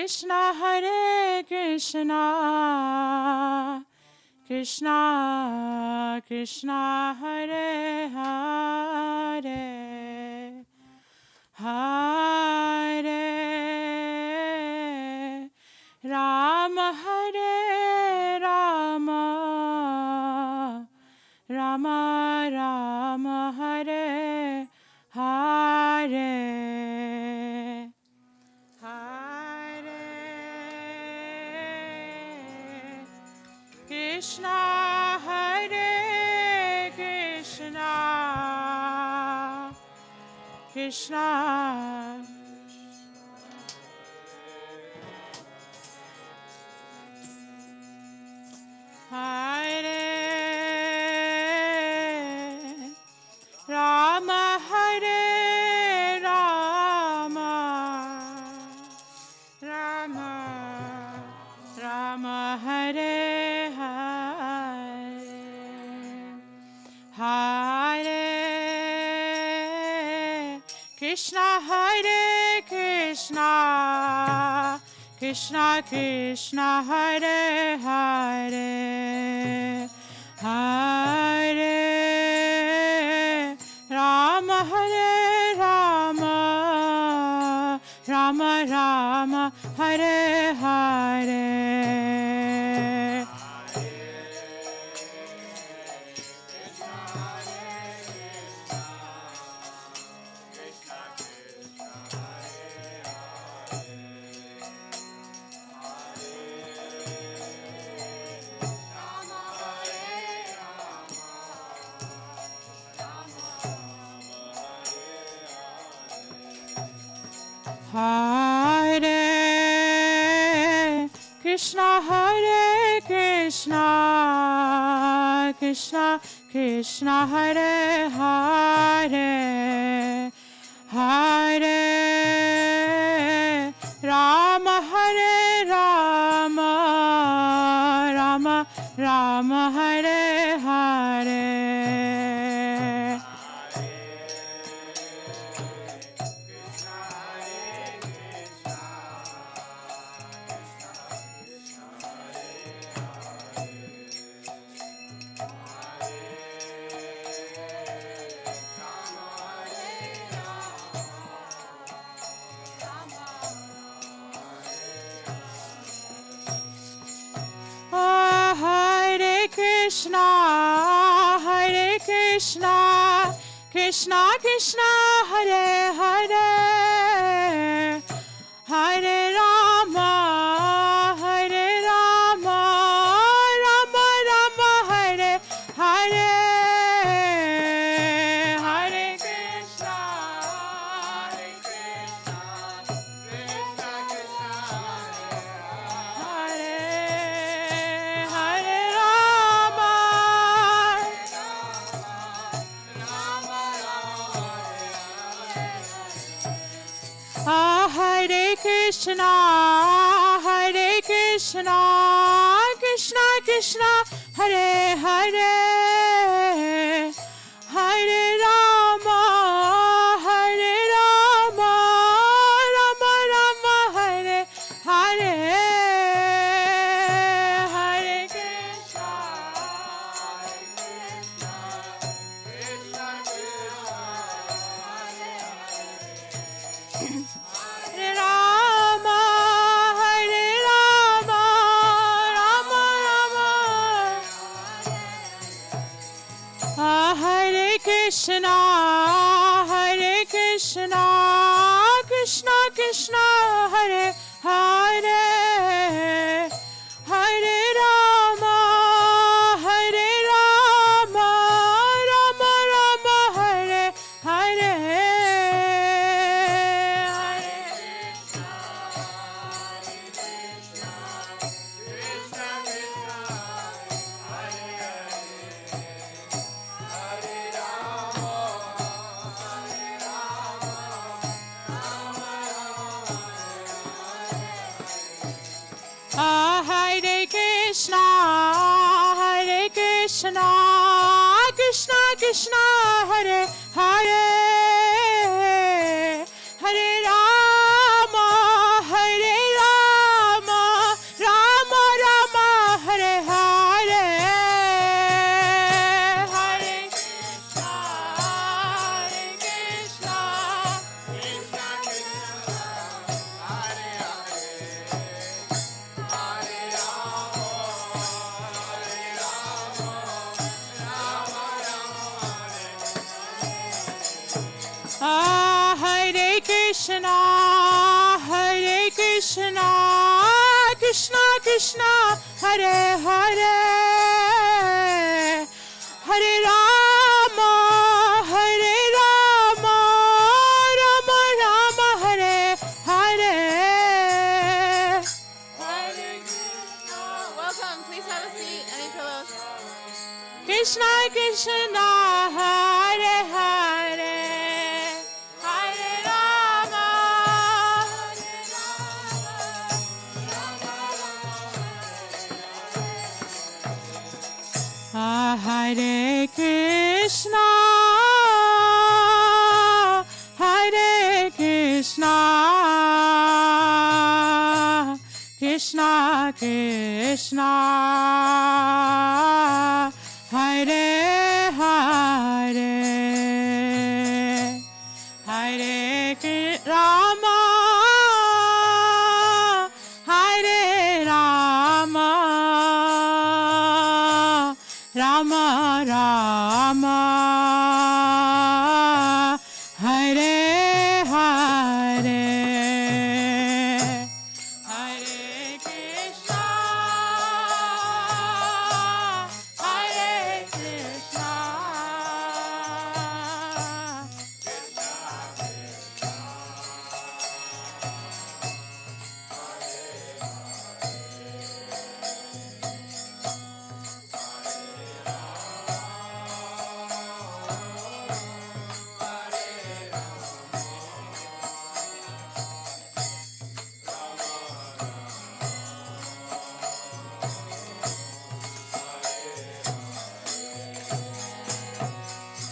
Krishna Hare Krishna Krishna Krishna Hare Hare Hare Rama Hare Rama Rama Rama Hare Hare Hare Krishna Hare Krishna Krishna Hare Rama Hare Rama Rama Rama Hare Hare Hare Krishna Hare Krishna Krishna Krishna Hare Hare Hare Rama Hare Rama Rama Rama Hare Hare Hare Krishna Hare Krishna Krishna Krishna Hare Hare Hare Rama Hare Rama Rama Rama Hare Hare Krishna Hare Krishna Krishna Krishna Hare Hare Hare Rama Hare Rama Rama Rama Hare Hare Hare Krishna Hare Krishna Krishna Krishna Hare Hare Rama Hare Krishna Krishna Krishna Hare Hare Hare Rama Rama Rama Hare Hare Hare Krishna Krishna Hare Rama Hare Rama Rama Rama Hare Krishna Krishna Krishna Hare Hare Hare Rama Rama Rama Hare Hare Hare Krishna Krishna Krishna Hare Hare Hare Rama Krishna, Hare Krishna, Krishna Krishna, Hare Hare, Hare Rama, Hare Rama, Rama Rama, Hare Hare. Hare Krishna. Welcome. Please have a seat. Any pillows? Krishna Krishna, Hare Hare, Hare Rama, Hare Rama, Hare Krishna, Hare Krishna, Krishna Krishna, Hare Hare, Hare Rama, Hare Rama, Rama Rama, Hare Hare, Hare Krishna, Hare Krishna,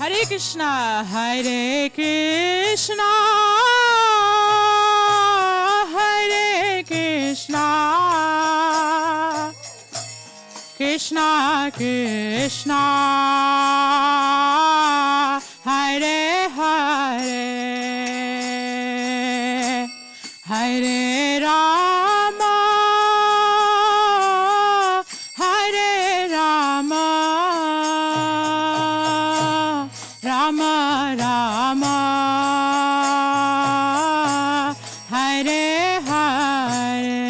Hare Krishna, Hare Krishna, Hare Krishna, Krishna Krishna, Hare Hare, Hare Rama, Hare Rama, Rama Rama, Hare Hare.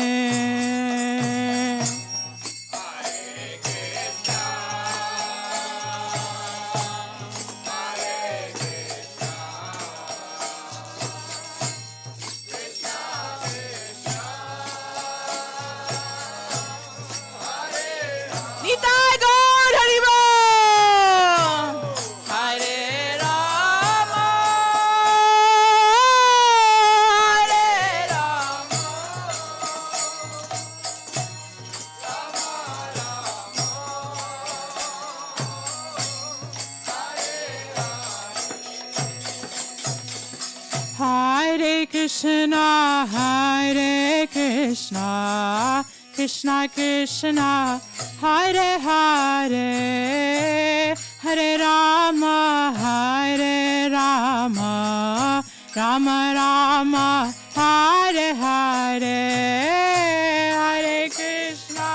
Nitai Gaur Hari Bol. Hare Rama, Hare Rama, Hare Krishna, Hare Krishna, Krishna Krishna, Hare Hare, Hare Rama, Hare Rama, Rama Rama, Hare Hare, Hare Krishna,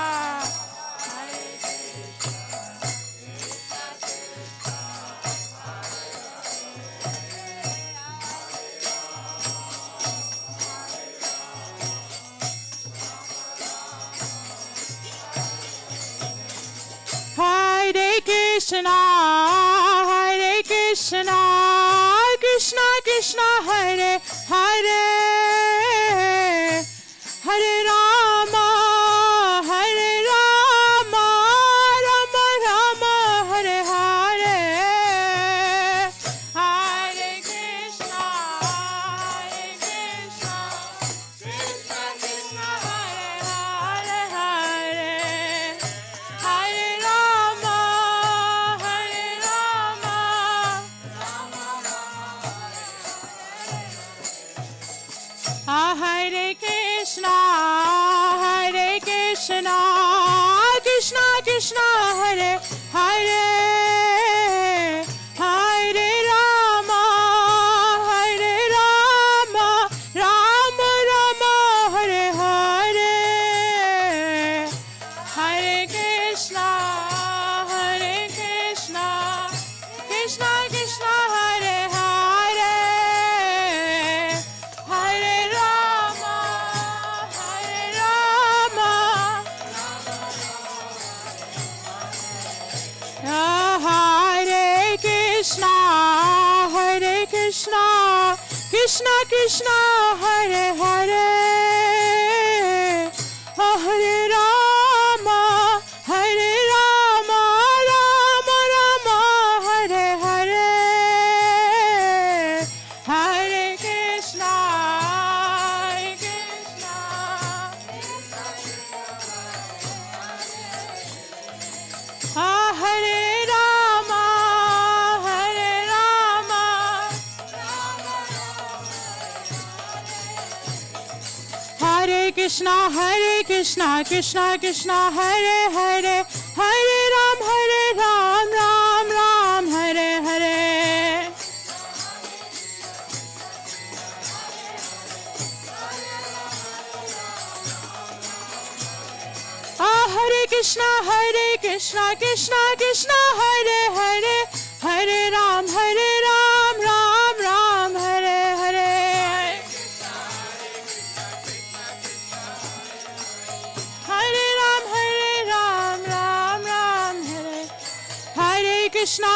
Hare Hare Krishna, Hare Krishna, Krishna Krishna, Hare Hare, Hare Rama, Hare Rama, Rama Rama, Hare Hare, Hare Krishna, Hare Krishna, Krishna Krishna, Hare Hare, Hare Rama, Hare Rama, Hare Krishna, Hare Krishna, Krishna Krishna, Hare Hare, Hare Rama, Hare Rama, Rama Rama, Hare Hare, Hare Krishna, Hare Krishna, Krishna Krishna, Hare Hare, Hare Hare Krishna, Krishna Krishna, Hare Hare, Hare Rama, Rama Rama, Hare Hare, Hare Krishna, Hare Rama, Hare Krishna, Krishna Krishna, Hare Hare, Hare Ram, Ram Ram, Hare Hare. Hare Krishna, Krishna Krishna, Hare Hare, Hare Ram, Ram Ram, Hare Hare. Hare Ram, Ram Ram, Hare. Hare Krishna,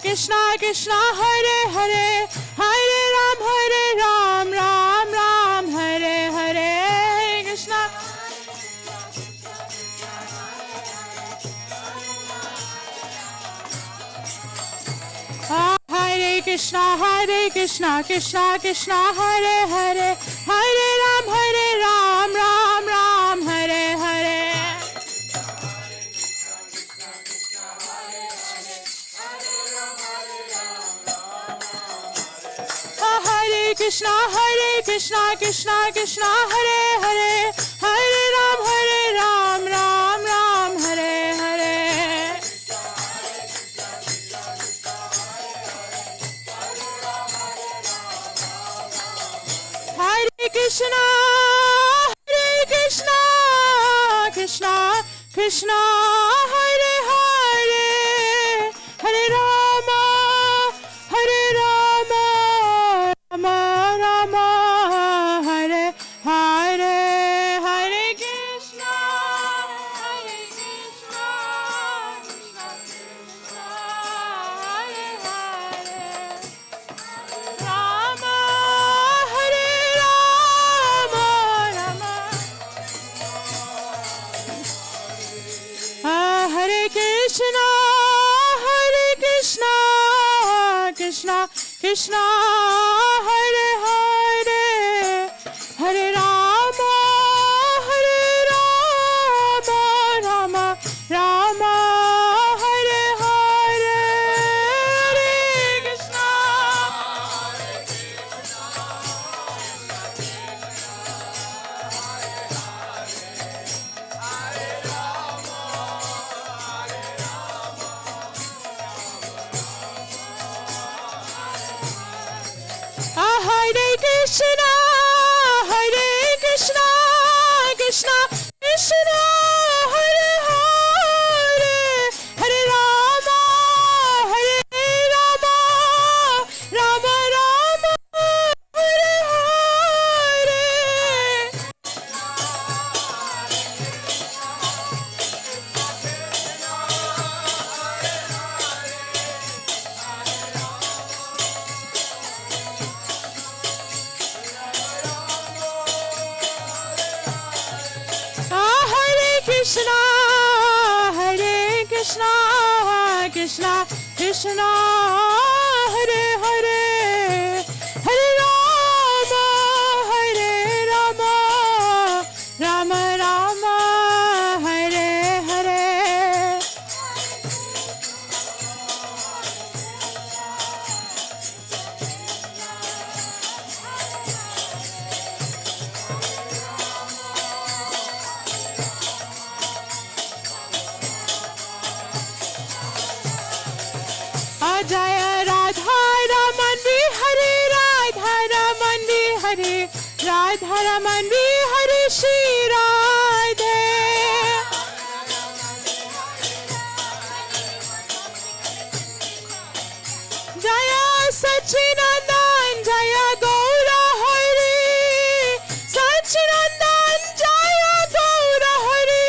Krishna Krishna, Hare Hare, Hare Ram, Ram Ram, Hare Hare. Krishna. Hare Krishna, Krishna Krishna, Hare Hare, Hare Ram, Ram Ram, Hare Hare. Hare Krishna, Krishna Krishna, Hare Hare, Hare Ram, Ram Ram, Hare Hare. Hare Krishna, Krishna Krishna, Hare Hare, Hare Rama, Rama Rama, Hare Hare, Hare Krishna, Krishna Krishna, Hare Hare, Rama, Rama, Hare Krishna, Krishna Krishna, Hare Hare, Hare Rama, Rama Rama, Hare Hare, Hare Krishna. Hare Krishna, Krishna Krishna, Hare Hare, Hare Rama, Rama Rama, Hare Hare. Krishna, Krishna Krishna, Hare Hare, Hare Rama, Rama Rama, Hare Hare. Jaya Radha Raman Hare, Radha Raman Hare, Radha Raman Hare, Shri Radhe. Jaya Sachinandan, Jaya Gaura Hari, Sachinandan, Jaya Gaura Hari.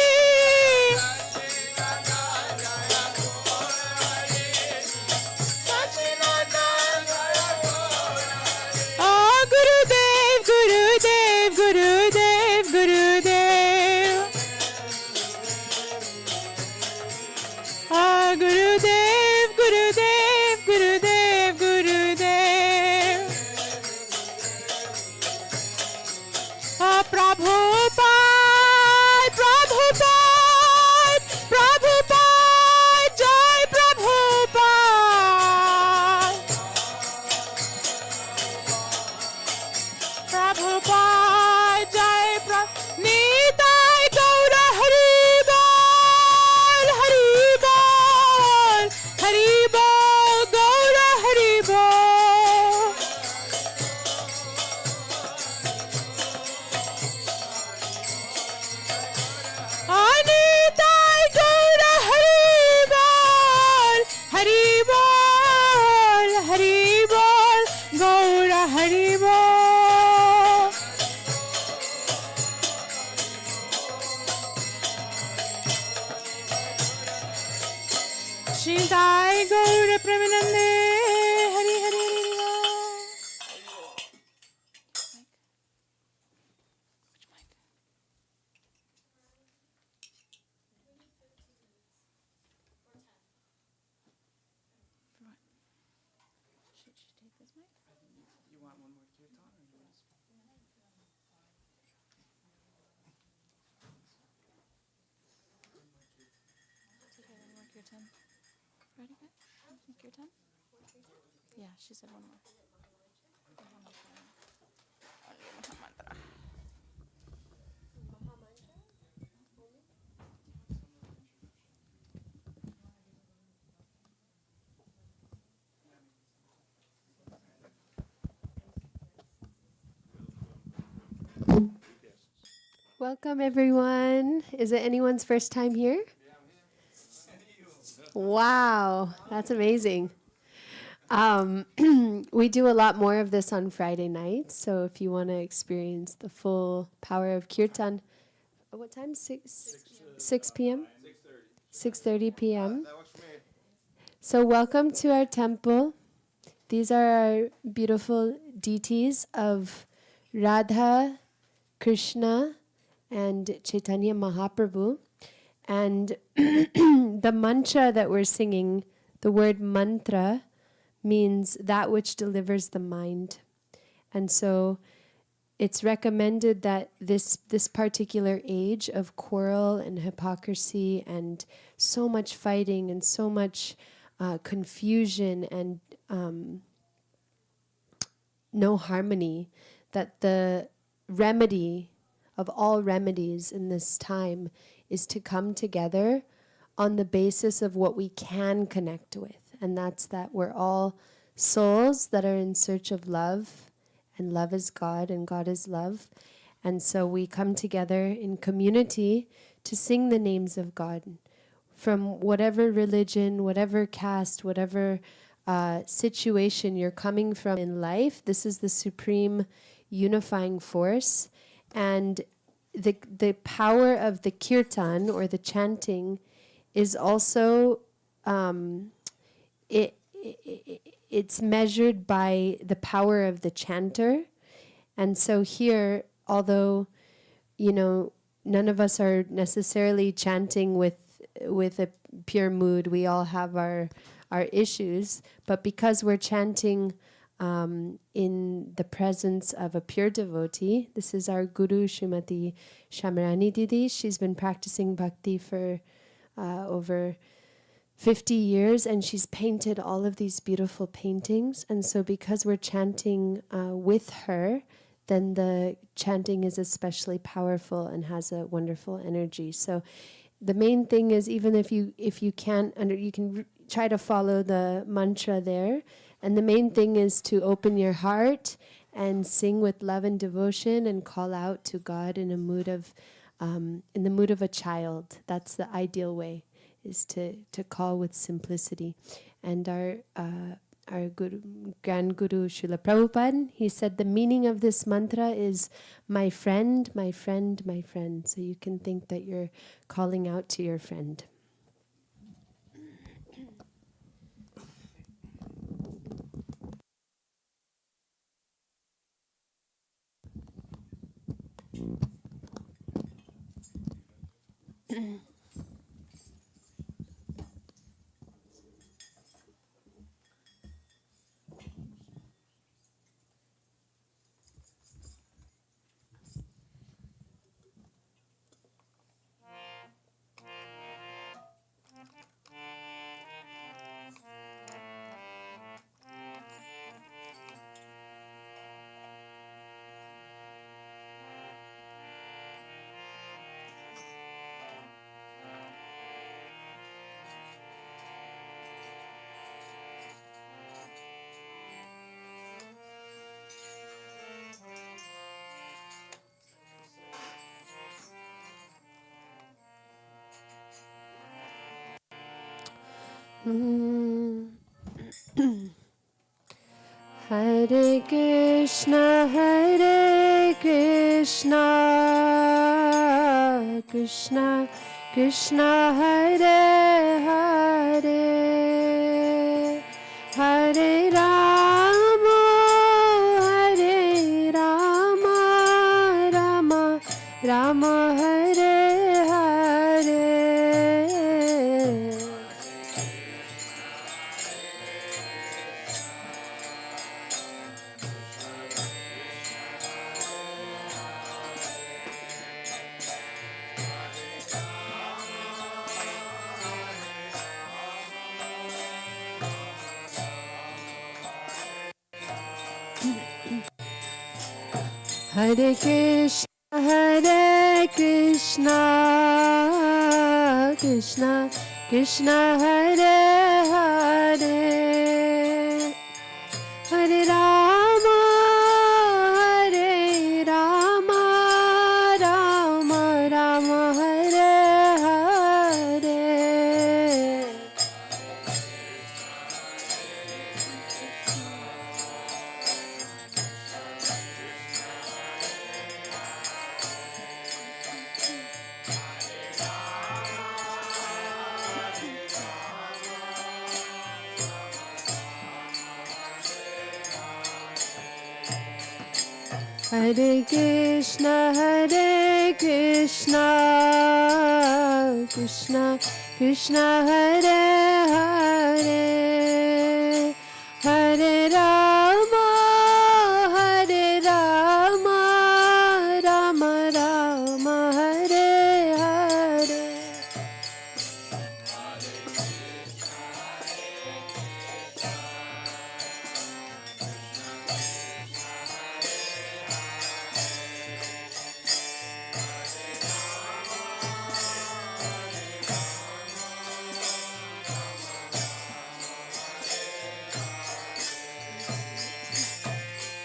Gurudev, Gurudev, Gurudev, Gurudev. Prabhupada, Prabhupada, Prabhupada, Jai Prabhupada. Prabhupada, Jai Prabhupada. Nitai Gaura Haribol, Haribol, Haribol, Gaura Haribol. Anitai Gaura Haribol, Haribol, Haribol, Gaura Haribol. Shindai Gaura Premanande, Hari Hari Hari. You want one more kirtan or you want Okay, one more kirtan. Ready, guys? Kirtan? Yeah, she said one more. Only Mahamantra. Welcome, everyone. Is it anyone's first time here? Wow, that's amazing. We do a lot more of this on Friday nights, so if you want to experience the full power of kirtan, what time? 6 p.m.? 6:30 p.m. So welcome to our temple. These are our beautiful deities of Radha, Krishna, and Chaitanya Mahaprabhu. And the mantra that we're singing, the word mantra, means that which delivers the mind. And so it's recommended that this particular age of quarrel and hypocrisy and so much fighting and so much confusion and no harmony, that the remedy of all remedies in this time is to come together on the basis of what we can connect with. And that's that we're all souls that are in search of love, and love is God, and God is love. And so we come together in community to sing the names of God. From whatever religion, whatever caste, whatever situation you're coming from in life, this is the supreme unifying force. And the power of the kirtan, or the chanting, is also it's measured by the power of the chanter. And so here, although none of us are necessarily chanting with a pure mood, we all have our issues, but because we're chanting in the presence of a pure devotee. This is our Guru, Srimati Shamarani Didi. She's been practicing bhakti for over 50 years, and she's painted all of these beautiful paintings. And so because we're chanting with her, then the chanting is especially powerful and has a wonderful energy. So the main thing is, even if you can't, you can try to follow the mantra there. And the main thing is to open your heart and sing with love and devotion and call out to God in a mood of, in the mood of a child. That's the ideal way, is to call with simplicity. And our Guru, Grand Guru Srila Prabhupada, he said the meaning of this mantra is my friend, my friend, my friend. So you can think that you're calling out to your friend. Mm. Hare Krishna, Krishna Krishna, Hare Hare, Hare Rama, Hare Rama, Rama Rama, Hare Hare. Hare Krishna, Krishna Krishna, Hare Hare, Hare Rama, Hare Rama, Rama Rama, Hare Hare. Hare Krishna, Krishna Krishna, Hare Hare, Hare Rama, Hare Rama, Rama Rama, Hare Hare.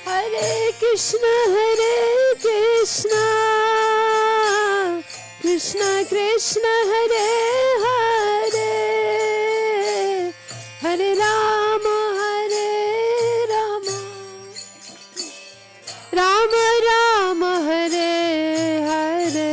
Hare Krishna, Krishna Krishna, Hare Hare, Hare Rama, Rama Rama, Hare Hare.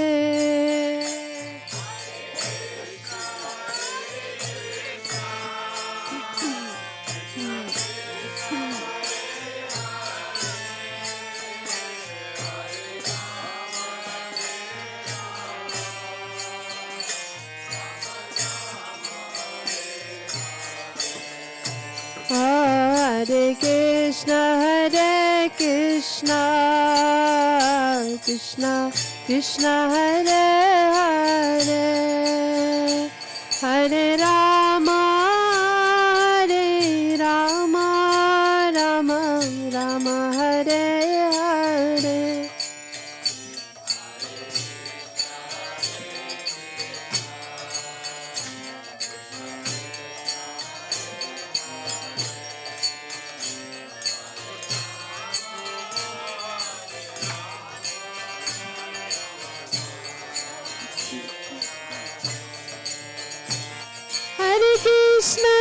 Hare Krishna, Krishna Krishna, Hare Hare, Hare Rama, Rama Rama, Hare Hare. Hare Krishna,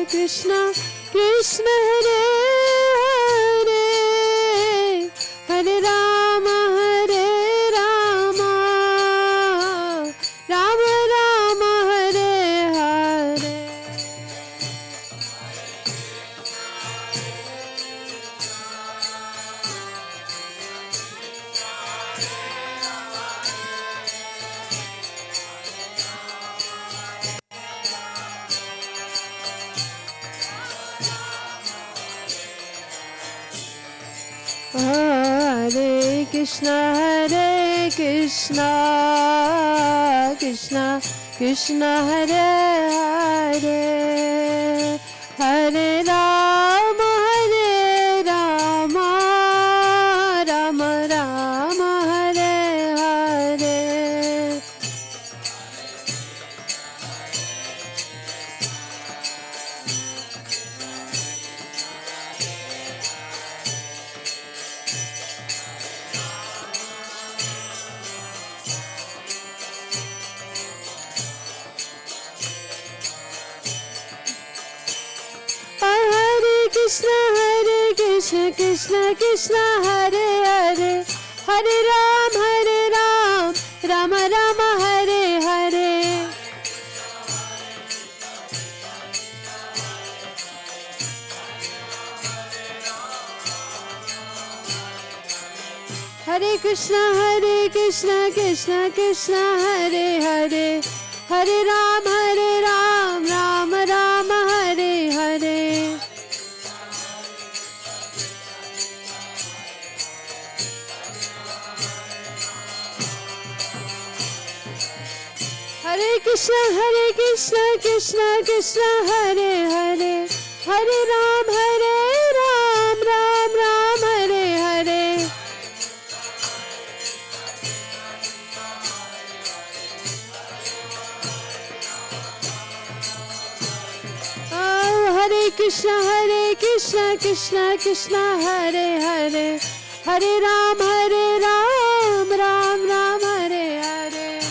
Krishna Krishna, Hare Hare, Hare Rama, Rama Rama, Hare Hare. Hare Krishna, Krishna Krishna, Hare Hare, Hare Rama, Rama Rama, Hare Hare. Krishna Krishna Krishna Hare Hare Hare Ram Rama Rama Hare Hare Hare Krishna Krishna Krishna Hare Hare Hare Ram Rama Rama Hare Hare Hare Krishna Krishna Krishna Hare Hare Hare Ram Ram Hare Hare Oh Hare Krishna Krishna Krishna Hare Hare Hare Ram Ram Hare Hare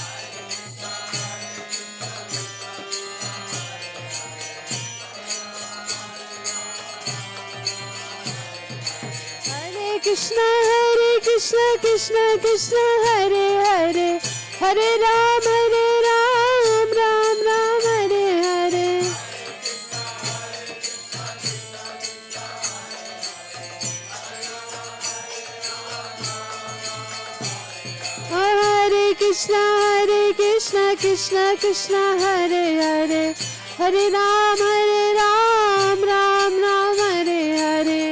Hare Krishna Krishna Krishna Hare Hare Hare Ram Ram Hare Hare Hare Krishna Krishna Krishna Hare Hare Hare Ram Ram Hare Hare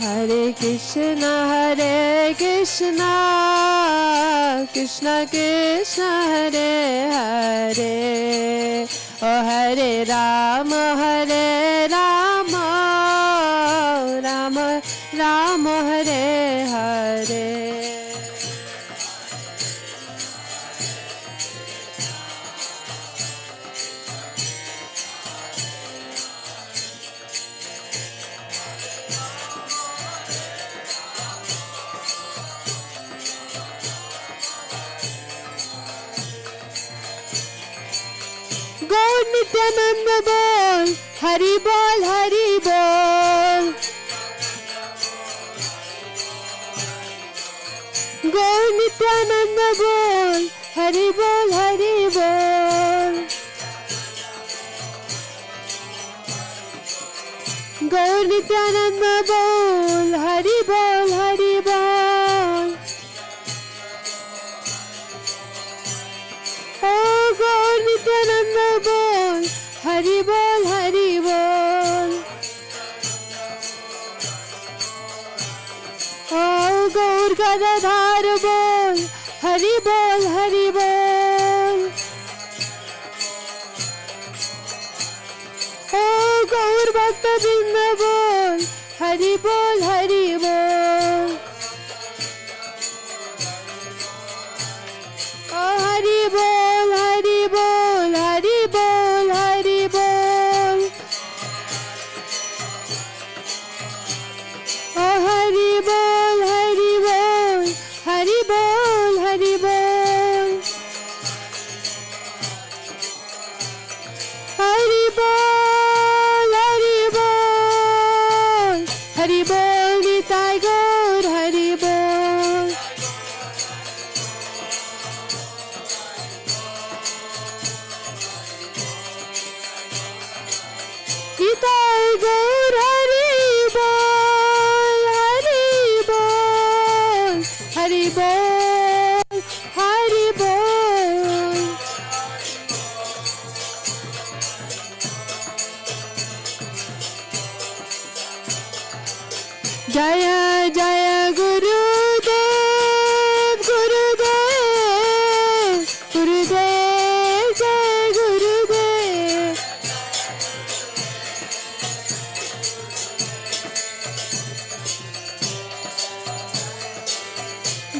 Hare Krishna Krishna Krishna Hare Hare Oh Hare Ram Ram Hare Hare Gaur Nityananda bol, Hari bol, Hari bol. Gaur Nityananda bol, Hari bol, Hari bol. Gaur Nityananda bol, Hari bol, Hari bol. Oh Gaur Nityananda bol, Hari bol, Hari bol. Oh Gaur Gadadhar bol, Hari bol, Hari bol. Oh Gaur Bhakta Vrinda bol, Hari bol, Hari bol. Oh Hari bol, Hari bol, Hari bol, Hari bol. Oh Hari bol, Hari bol, Hari bol, Hari bol. Hari bol, Hari bol, Hari bol, Nitai Gaur, Hari bol. Nitai Gaur, Hari bol, Hari bol, Hari bol, Hari bol. Jaya Jaya Gurudev, Gurudev, Gurudev, Jai Gurudev.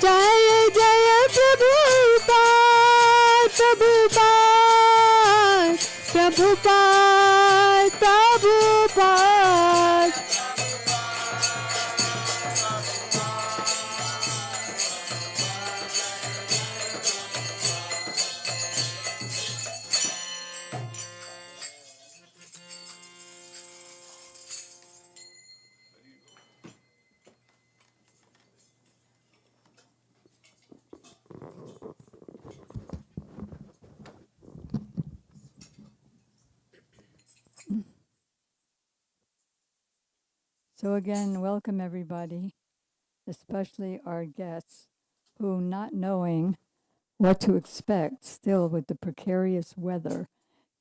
Jaya Jaya Prabhupada, Prabhupada, Prabhupada, Prabhupada. So again, welcome everybody, especially our guests who, not knowing what to expect, still with the precarious weather,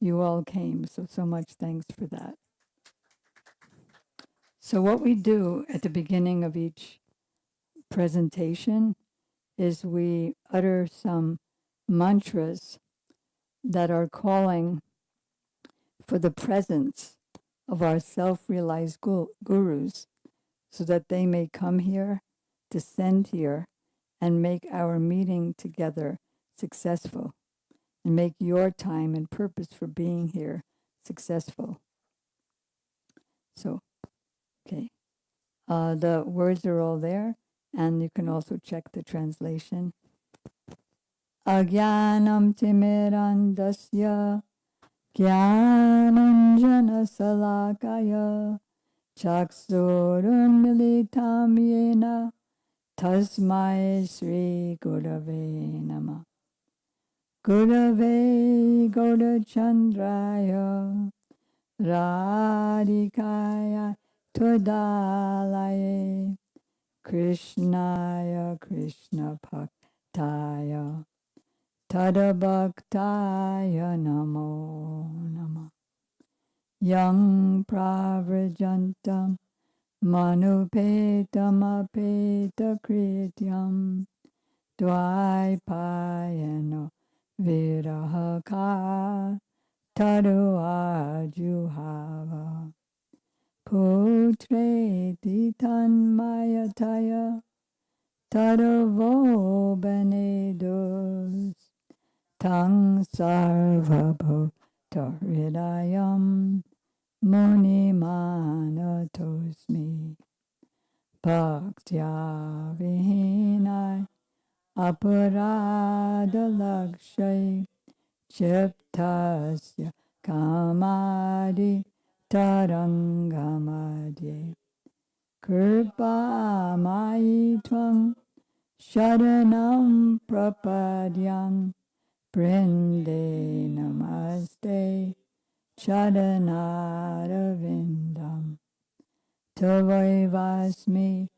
you all came. So much thanks for that. So what we do at the beginning of each presentation is we utter some mantras that are calling for the presence of our self-realized gurus so that they may come here, descend here, and make our meeting together successful, and make your time and purpose for being here successful. So, okay. The words are all there, and you can also check the translation. Agyanam timirandasya Jnananjana salakaya chaksurunmilitam yena tasmai Sri Gurave Nama. Gurave Gaurachandraya Radhikaya Todalaye Krishnaya Krishna Bhaktaya Tadabhaktaya Namo Nama. Yang pravrajantam manupetam apeta krityam dvaipayano virahaka taruajuhava putreti tanmayataya taravo benedus tang sarvabhutta hridayam Muni Manatosmi Bhaktya Vihinai Aparada Lakshay Chiptasya Kamadi Tarangamadye Kripa Mai Twang Sharanam Prapadyam Brinde Namaste Charanarvindam Tavaivasmi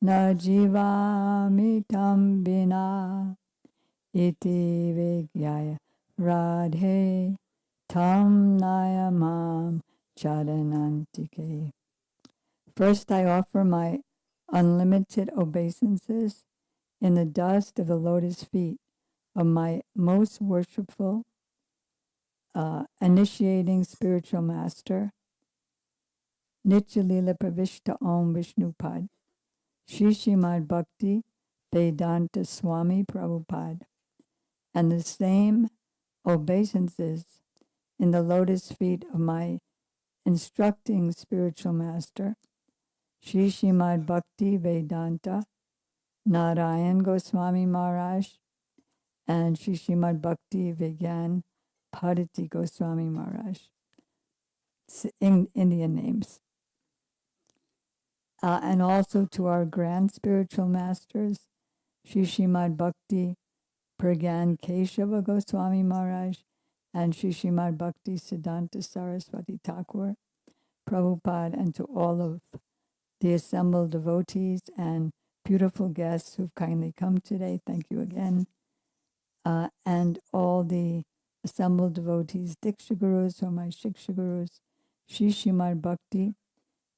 Najivami tam bina iti vigyaya radhe tam nayamam charanantike. First I offer my unlimited obeisances in the dust of the lotus feet of my most worshipful initiating spiritual master, Nityalila Pravishta Om Vishnupad, Shri Srimad Bhakti Vedanta Swami Prabhupada, and the same obeisances in the lotus feet of my instructing spiritual master, Shri Srimad Bhakti Vedanta Narayan Goswami Maharaj, and Shri Srimad Bhakti Vigyan Bharati Goswami Maharaj, in Indian names. And also to our grand spiritual masters, Shri Srimad Bhakti Pragyan Keshava Goswami Maharaj and Shri Srimad Bhakti Siddhanta Saraswati Thakur, Prabhupada, and to all of the assembled devotees and beautiful guests who've kindly come today. Thank you again. And all the assembled devotees, Diksha Gurus, who are my Shiksha Gurus, Shri Srimad Bhakti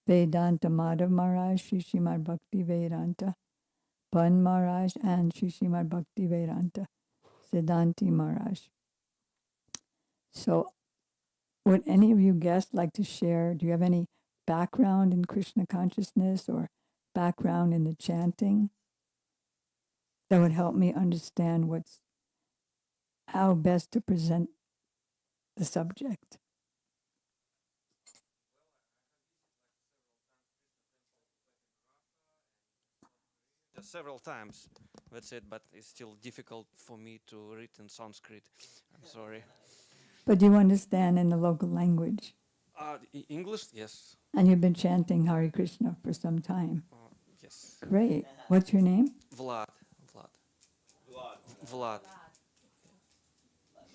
Vedanta Madhav Maharaj, Shri Srimad Bhakti Vedanta Pan Maharaj, and Shri Srimad Bhakti Vedanta Siddhanti Maharaj. So would any of you guests like to share, do you have any background in Krishna consciousness or background in the chanting that would help me understand how best to present the subject? Several times, that's it, but it's still difficult for me to read in Sanskrit. I'm sorry. But do you understand in the local language? English, yes. And you've been chanting Hare Krishna for some time. Yes. Great. What's your name? Vlad. Vlad.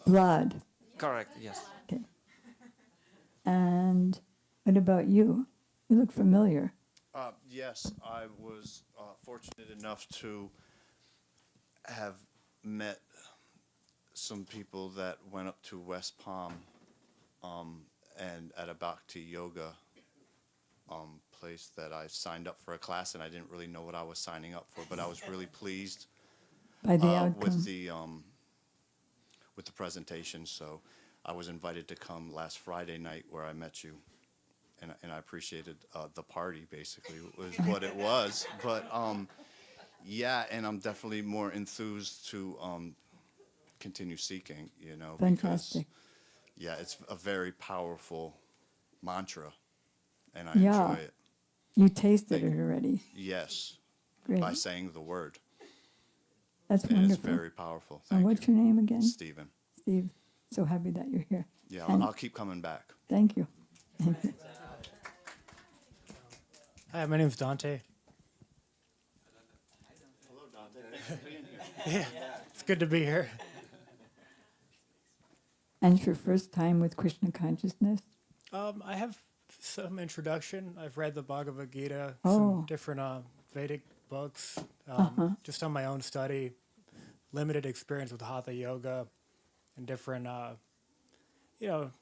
Vlad. Correct, yes. Okay. And What about you? You look familiar. Yes, I was fortunate enough to have met some people that went up to West Palm and at a Bhakti Yoga place that I signed up for a class, and I didn't really know what I was signing up for, but I was really pleased By the outcome. with the presentation. So I was invited to come last Friday night where I met you, and I appreciated the party. Basically, was what it was. But yeah, and I'm definitely more enthused to continue seeking. You know, Fantastic. because yeah, it's a very powerful mantra, and I Yeah. enjoy it. You tasted it already. Yes, Great. by saying the word, That's and it's wonderful. very powerful. And Thank what's you, your name again? Stephen. Steve. So happy that you're here. Yeah, And- I'll keep coming back. Thank you. Thank you. Hi, my name's Dante. Hello, Dante. It's good to be here. And it's your first time with Krishna consciousness? I have some introduction. I've read the Bhagavad Gita, Oh. some different Vedic books, just on my own study, limited experience with Hatha Yoga, and different, you know.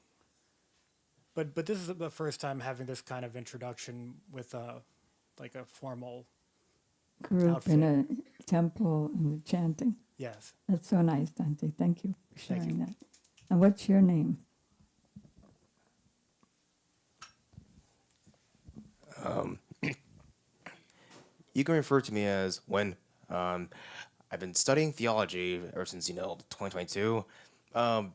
But this is the first time having this kind of introduction with like a formal. Grew up in a temple and chanting. Yes. That's so nice, Dante. Thank you for Thank sharing you. that. And what's your name? You can refer to me as Wen. I've been studying theology ever since 2022. I've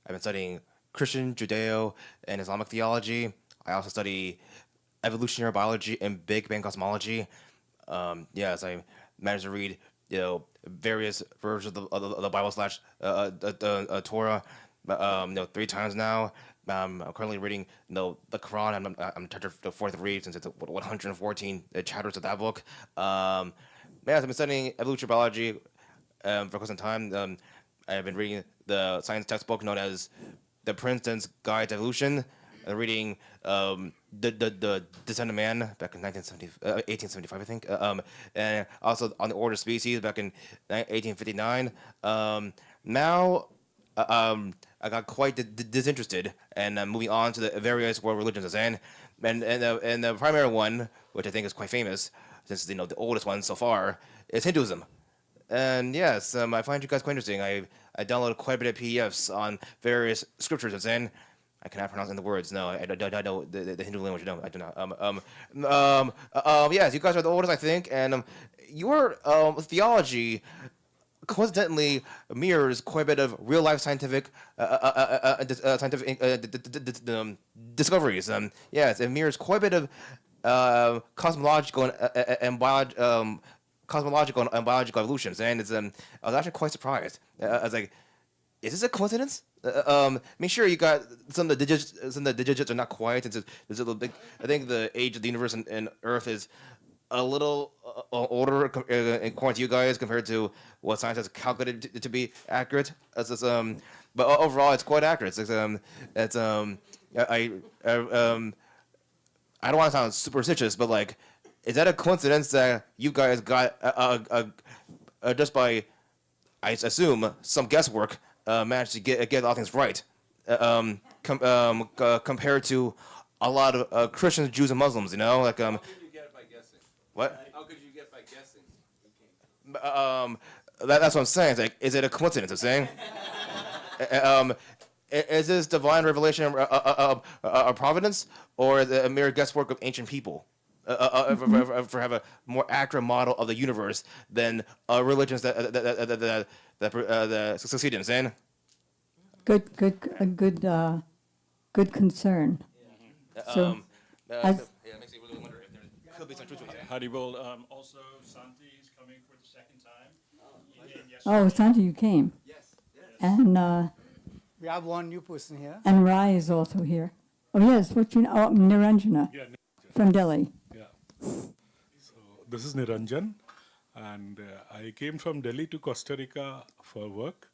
been studying Christian, Judeo, and Islamic theology. I also study evolutionary biology and Big Bang cosmology. Yes, I managed to read various versions of the Bible slash Torah 3 times now. I'm currently reading the Quran. I'm chapter the fourth read since it's 114 chapters of that book. Yes, I've been studying evolutionary biology for quite some time. I've been reading the science textbook known as The Princeton's Guide to Evolution. I'm reading the Descent of Man back in 1875, I think, and also On the Order of Species back in 1859. Now, I got quite disinterested, and I'm moving on to the various world religions of Zen, and the primary one, which I think is quite famous, since the oldest one so far, is Hinduism. And yes, I find you guys quite interesting. I downloaded quite a bit of PDFs on various scriptures of Zen. I cannot pronounce the words. No, I know the Hindu language. No, I do not. Yes, you guys are the oldest, I think, and your theology coincidentally mirrors quite a bit of real life scientific discoveries. Yes, it mirrors quite a bit of cosmological and biological evolutions, and it's I was actually quite surprised. I was like, is this a coincidence? Sure, you got some of the digits are not quite. There's a little big. I think the age of the universe and Earth is a little older according to you guys compared to what science has calculated to be accurate. But overall, it's quite accurate. I don't want to sound superstitious, but like, is that a coincidence that you guys got just by, I assume, some guesswork, managed to get all things right, compared to a lot of Christians, Jews, and Muslims? How could you get it by guessing? What? How could you get by guessing? That's what I'm saying. It's like, is it a coincidence? I'm saying. Is this divine revelation a providence, or is it a mere guesswork of ancient people? For have a more accurate model of the universe than religions that succeed in saying. Good concern. So, as- It makes me really wonder if there could be some truth to it. Haribol. Also, Santi is coming for the second time. He came oh, yesterday. Santi, you came. Yes. And We have one new person here. and Rai is also here. Oh yes, what's your oh, Niranjana Yeah, from Delhi. yeah. So this is Niranjan, and I came from Delhi to Costa Rica for work.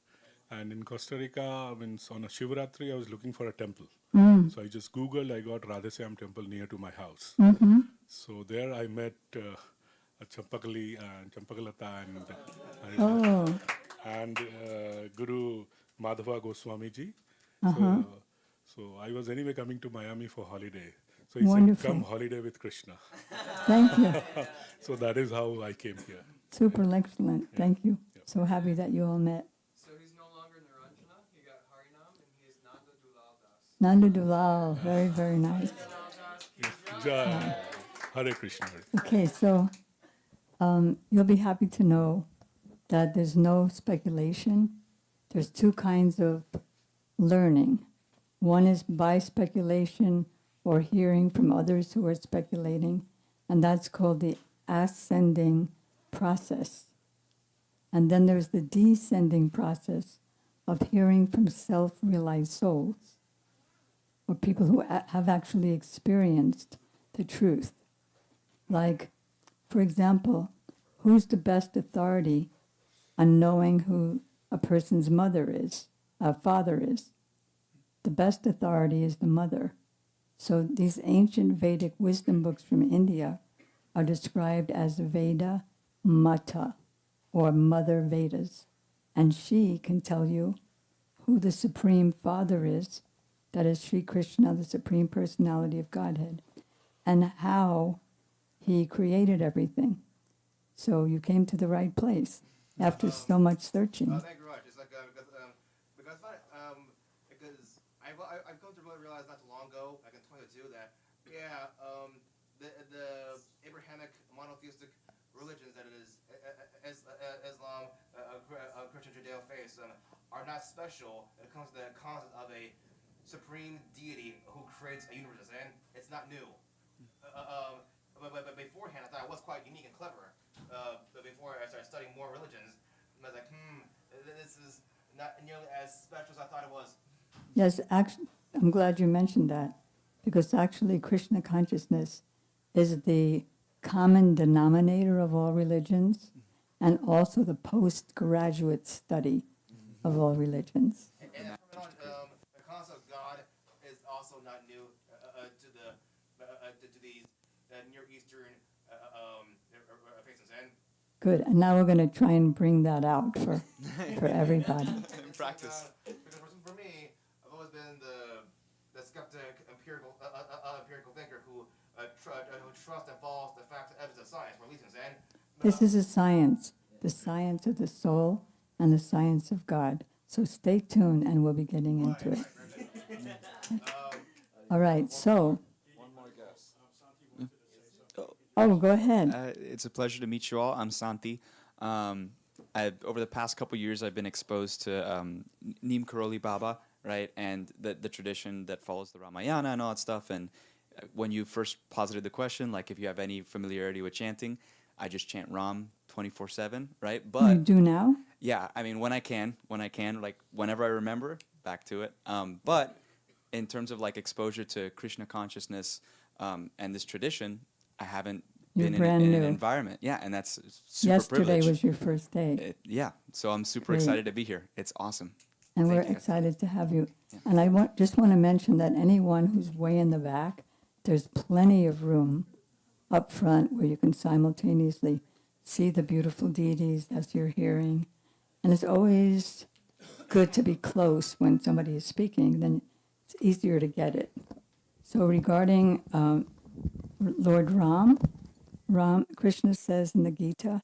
And in Costa Rica, on a Shivratri, I was looking for a temple. So I just Googled, I got Radhasyam temple near to my house. So there I met Champakali and Champakalata and Guru Madhava Goswami ji. So I was anyway coming to Miami for holiday. So he Wonderful. said, come holiday with Krishna. Thank you. So that is how I came here. Super excellent. Thank you. So happy that you all met. So he's no longer Niranjana, he got Harinam, and he is Nanda Dulal Das. Nanda Dulal, very, very nice. Jai. Hare Krishna. Hare. Okay, so you'll be happy to know that there's no speculation. There's two kinds of learning. One is by speculation or hearing from others who are speculating, and that's called the ascending process. And then there's the descending process of hearing from self-realized souls, or people who have actually experienced the truth. Like, for example, who's the best authority on knowing who a person's father is? The best authority is the mother. So these ancient Vedic wisdom books from India are described as Veda Mata, or Mother Vedas. And she can tell you who the Supreme Father is, that is Sri Krishna, the Supreme Personality of Godhead, and how he created everything. So you came to the right place after so much searching. Thank you very much. It's like, because I've come to really realize not too long ago, like in 2022, that, the Abrahamic monotheistic religions, that is Islam, Christian, Judeo faith, are not special when it comes to the concept of a supreme deity who creates a universe, and it's not new. But beforehand, I thought it was quite unique and clever. But before I started studying more religions, I was like, this is not nearly as special as I thought it was. Yes, actually, I'm glad you mentioned that, because actually Krishna consciousness is the common denominator of all religions and also the postgraduate study of all religions. And the concept of God is also not new to these Near Eastern faiths and Good, and now we're going to try and bring that out for everybody. practice. Because for me, I've always been the skeptic, empirical thinker who trusts and follows the facts and evidence of science for reasons. And This is a science, the science of the soul and the science of God. So stay tuned and we'll be getting into it. All right, so. One more guess. Oh, go ahead. It's a pleasure to meet you all. I'm Santi. Over the past couple years, I've been exposed to Neem Karoli Baba, right, and the tradition that follows the Ramayana and all that stuff. And when you first posited the question, like if you have any familiarity with chanting, I just chant Ram 24/7, right? You But do now? yeah, I mean, when I can, like whenever I remember, back to it. But in terms of like exposure to Krishna consciousness and this tradition, I haven't You're been in brand an new. environment. Yeah, and that's super Yesterday privileged. was your first day. Yeah, so I'm super Great. excited to be here. It's awesome. And we're Thank you. excited to have you. And I just want to mention that anyone who's way in the back, there's plenty of room up front where you can simultaneously see the beautiful deities as you're hearing. And it's always good to be close when somebody is speaking, then it's easier to get it. So regarding Lord Ram, Krishna says in the Gita,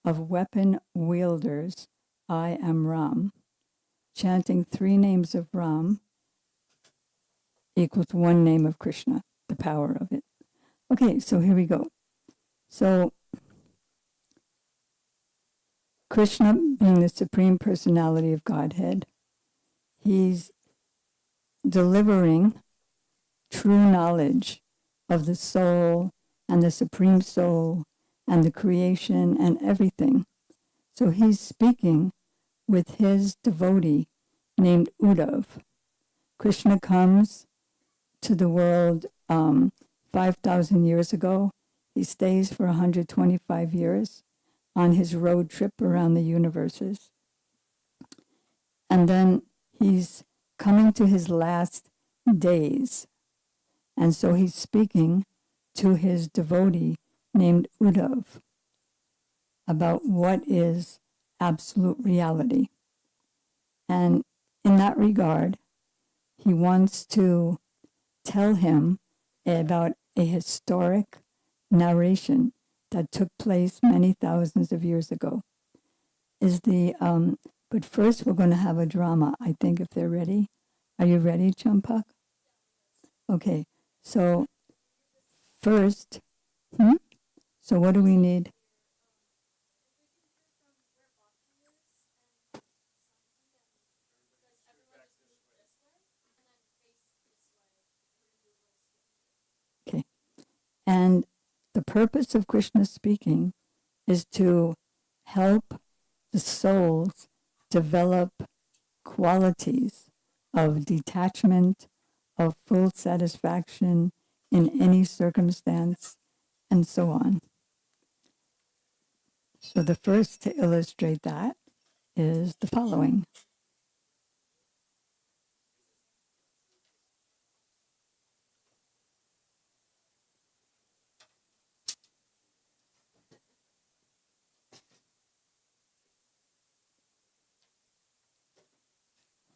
of weapon wielders, I am Ram. Chanting 3 names of Ram equals 1 name of Krishna, the power of it. Okay, so here we go. So Krishna, being the Supreme Personality of Godhead, he's delivering true knowledge of the soul and the Supreme Soul and the creation and everything. So he's speaking with his devotee named Uddhav. Krishna comes to the world 5,000 years ago. He stays for 125 years on his road trip around the universes. And then he's coming to his last days. And so he's speaking to his devotee named Uddhav about what is absolute reality. And in that regard, he wants to tell him about a historic narration that took place many thousands of years ago. But first we're going to have a drama, I think, if they're ready. Are you ready, Champak? Okay, so first, so what do we need? Okay, and the purpose of Krishna speaking is to help the souls develop qualities of detachment, of full satisfaction in any circumstance, and so on. So the first to illustrate that is the following.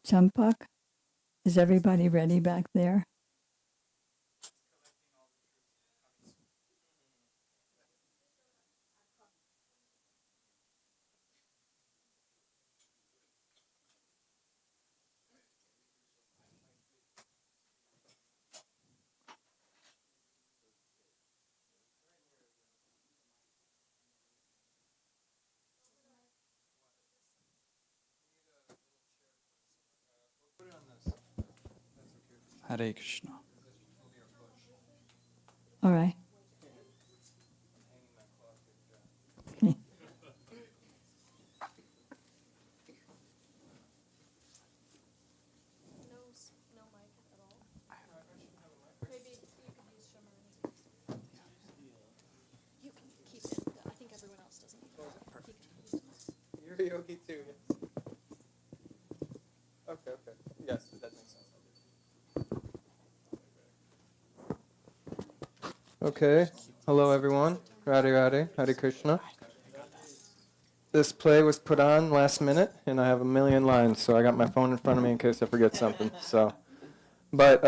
Champak, is everybody ready back there? Hare Krishna. All right. Okay. No mic at all. Maybe you could use Shamarani. You can keep it. I think everyone else doesn't need it. Perfect. You're a yogi too, yes. Okay, okay. Yes, that makes sense. Okay. Hello, everyone. Radhe Radhe. Hare Krishna. This play was put on last minute, and I have a million lines, so I got my phone in front of me in case I forget something. But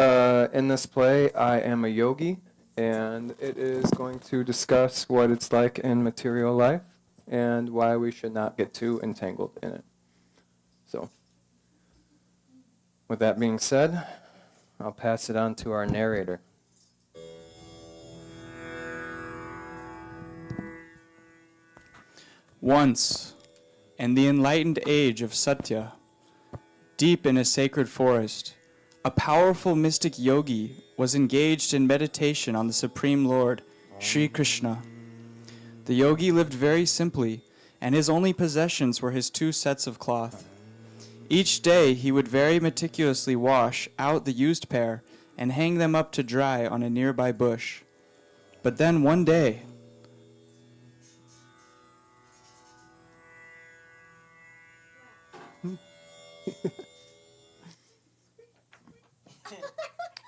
in this play, I am a yogi, and it is going to discuss what it's like in material life and why we should not get too entangled in it. So, with that being said, I'll pass it on to our narrator. Once, in the enlightened age of Satya, deep in a sacred forest, a powerful mystic yogi was engaged in meditation on the Supreme Lord, Sri Krishna. The yogi lived very simply, and his only possessions were his 2 sets of cloth. Each day he would very meticulously wash out the used pair and hang them up to dry on a nearby bush. But then one day,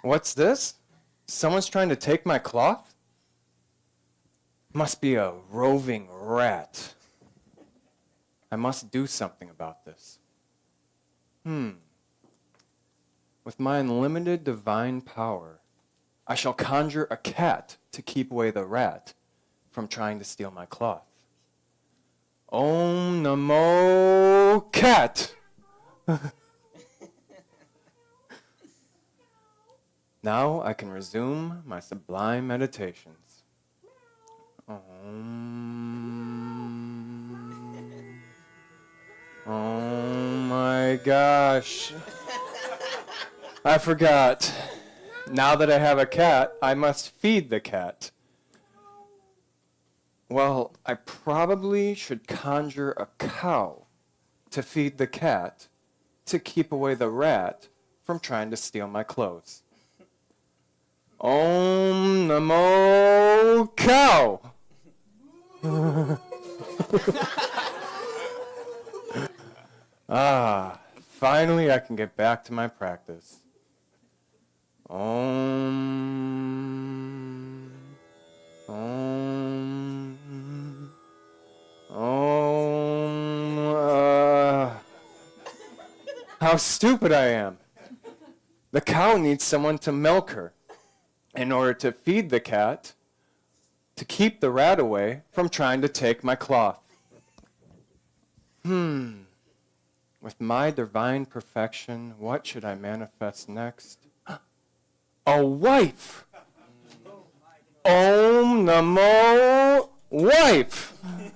What's this? Someone's trying to take my cloth? Must be a roving rat. I must do something about this. With my unlimited divine power, I shall conjure a cat to keep away the rat from trying to steal my cloth. Om Namo Cat! Now I can resume my sublime meditations. Oh my gosh. I forgot. Now that I have a cat, I must feed the cat. Well, I probably should conjure a cow to feed the cat to keep away the rat from trying to steal my clothes. Om Namo Cow! Finally I can get back to my practice. Om. Om. Om. How stupid I am. The cow needs someone to milk her in order to feed the cat, to keep the rat away from trying to take my cloth. With my divine perfection, what should I manifest next? A wife! Om Namo Wife! My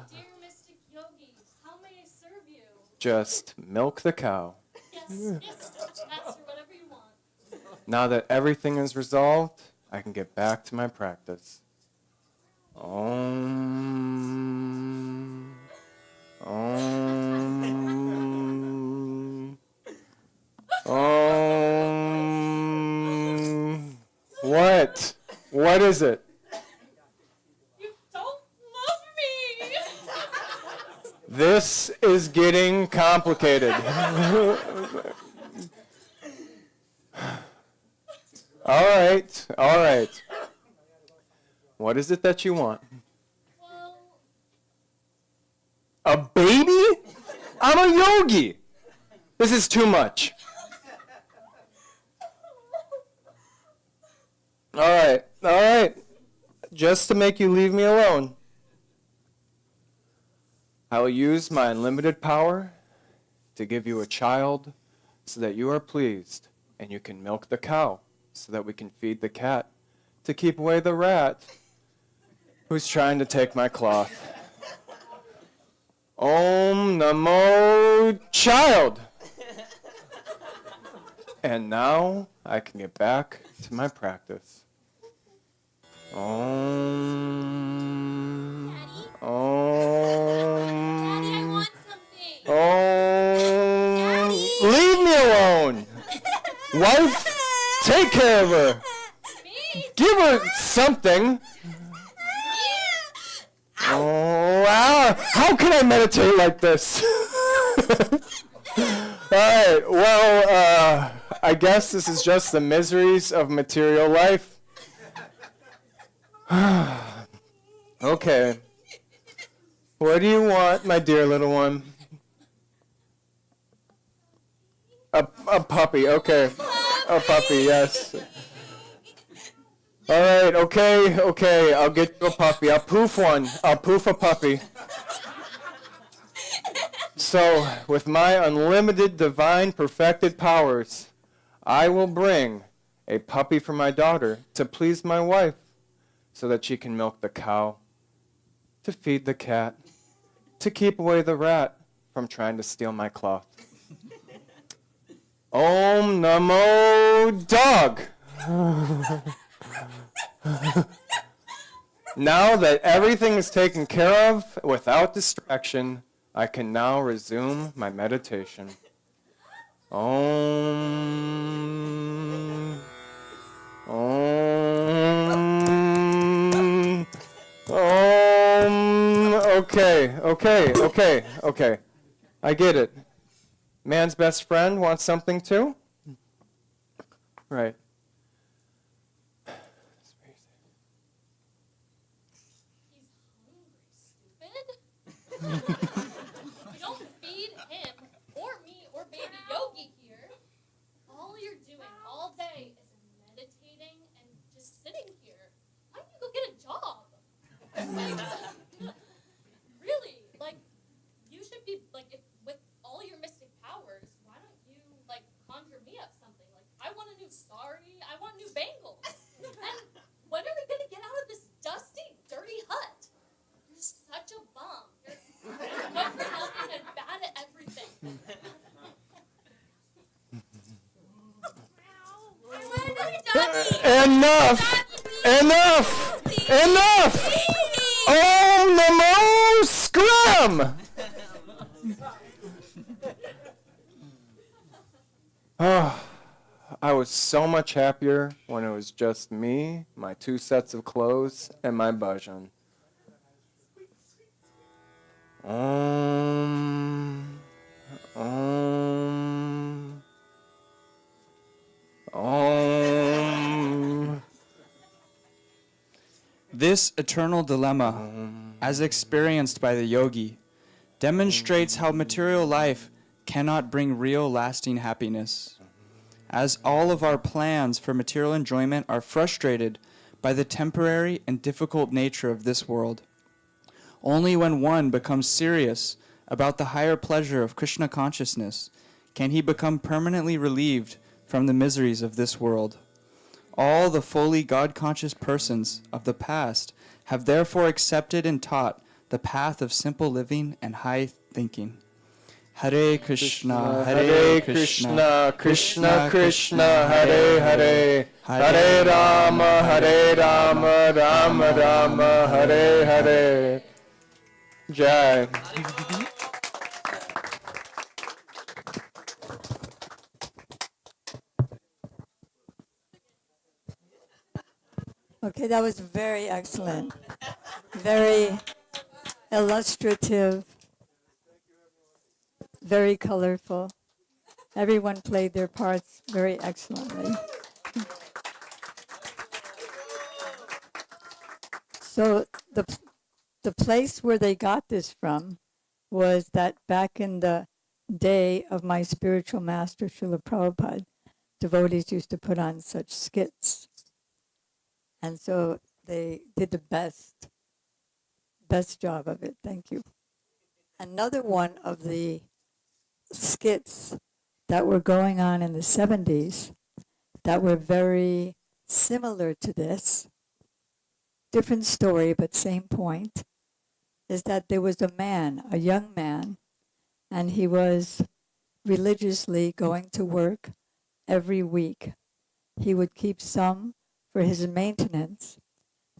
dear mystic yogi, how may I serve you? Just milk the cow. Yes, master, whatever you want. Now that everything is resolved, I can get back to my practice. Om. Om. Om. What? What is it? You don't love me! This is getting complicated. All right, all right. What is it that you want? Well, A baby? I'm a yogi. This is too much. All right, all right. Just to make you leave me alone, I will use my unlimited power to give you a child so that you are pleased and you can milk the cow so that we can feed the cat to keep away the rat who's trying to take my cloth. Om Namo Child. And now I can get back to my practice. Om. Om. Daddy, I want something. Om. Leave me alone. Wife, take care of her. Me? Give her something. Oh, wow. How can I meditate like this? All right, well, I guess this is just the miseries of material life. Okay. What do you want, my dear little one? A puppy, okay. A puppy, yes. All right, okay. I'll get you a puppy. I'll poof one. I'll poof a puppy. So, with my unlimited divine perfected powers, I will bring a puppy for my daughter to please my wife so that she can milk the cow, to feed the cat, to keep away the rat from trying to steal my cloth. Om Namo Dog! Now that everything is taken care of without distraction, I can now resume my meditation. Om. Om. Om. Okay. I get it. Man's best friend wants something too? Right. He's hungry, stupid. You don't feed him, or me, or baby Yogi here. All you're doing all day is meditating and just sitting here. Why don't you go get a job? Really, like, you should be, like, if with all your mystic powers, why don't you, like, conjure me up something? Like, I want a new sari, I want new bangles. And when are we gonna get out of this dusty, dirty hut? You're such a bum. You're good for nothing and bad at everything. I want another doggy. Enough! Om Namo Scrum! Oh, I was so much happier when it was just me, my 2 sets of clothes, and my bhajan. Om. Om. This eternal dilemma, as experienced by the yogi, demonstrates how material life cannot bring real lasting happiness, as all of our plans for material enjoyment are frustrated by the temporary and difficult nature of this world. Only when one becomes serious about the higher pleasure of Krishna consciousness can he become permanently relieved from the miseries of this world. All the fully God-conscious persons of the past have therefore accepted and taught the path of simple living and high thinking. Hare Krishna, Hare Krishna, Krishna Krishna, Hare Hare, Hare Rama, Rama Rama, Hare Hare. Jai. Okay, that was very excellent. Very illustrative. Very colorful. Everyone played their parts very excellently. So the place where they got this from was that back in the day of my spiritual master, Srila Prabhupada, devotees used to put on such skits. And so they did the best job of it. Thank you. Another one of the skits that were going on in the 70s that were very similar to this, different story but same point, is that there was a man, a young man, and he was religiously going to work every week. He would keep some for his maintenance,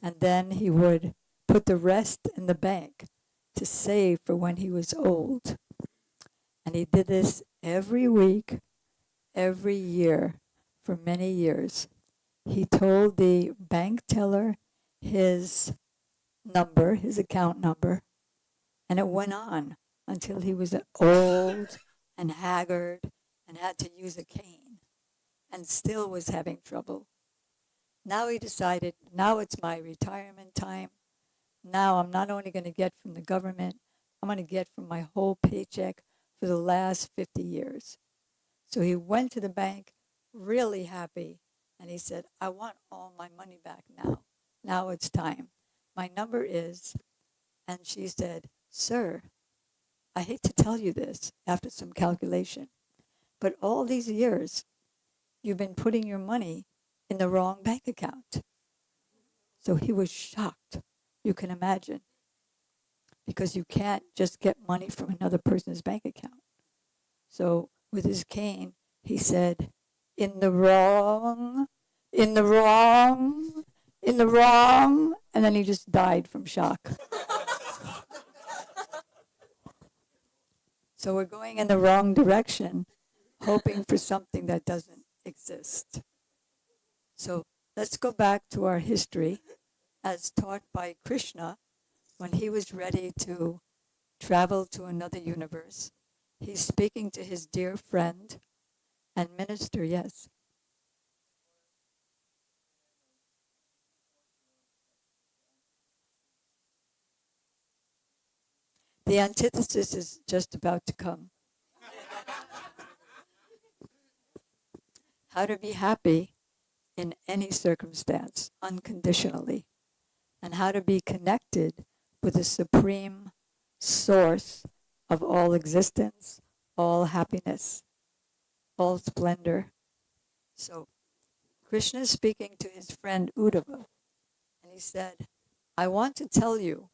and then he would put the rest in the bank to save for when he was old. And he did this every week, every year, for many years. He told the bank teller his number, his account number, and it went on until he was old and haggard and had to use a cane and still was having trouble. Now he decided, now it's my retirement time. Now I'm not only going to get from the government, I'm going to get from my whole paycheck for the last 50 years. So he went to the bank really happy, and he said, I want all my money back now. Now it's time. My number is, and she said, sir, I hate to tell you this after some calculation, but all these years you've been putting your money in the wrong bank account. So he was shocked, you can imagine, because you can't just get money from another person's bank account. So with his cane, he said, in the wrong, in the wrong, in the wrong, and then he just died from shock. So we're going in the wrong direction, hoping for something that doesn't exist. So let's go back to our history as taught by Krishna when he was ready to travel to another universe. He's speaking to his dear friend and minister, yes. The antithesis is just about to come. How to be happy in any circumstance, unconditionally, and how to be connected with the supreme source of all existence, all happiness, all splendor. So Krishna is speaking to his friend Uddhava, and he said, I want to tell you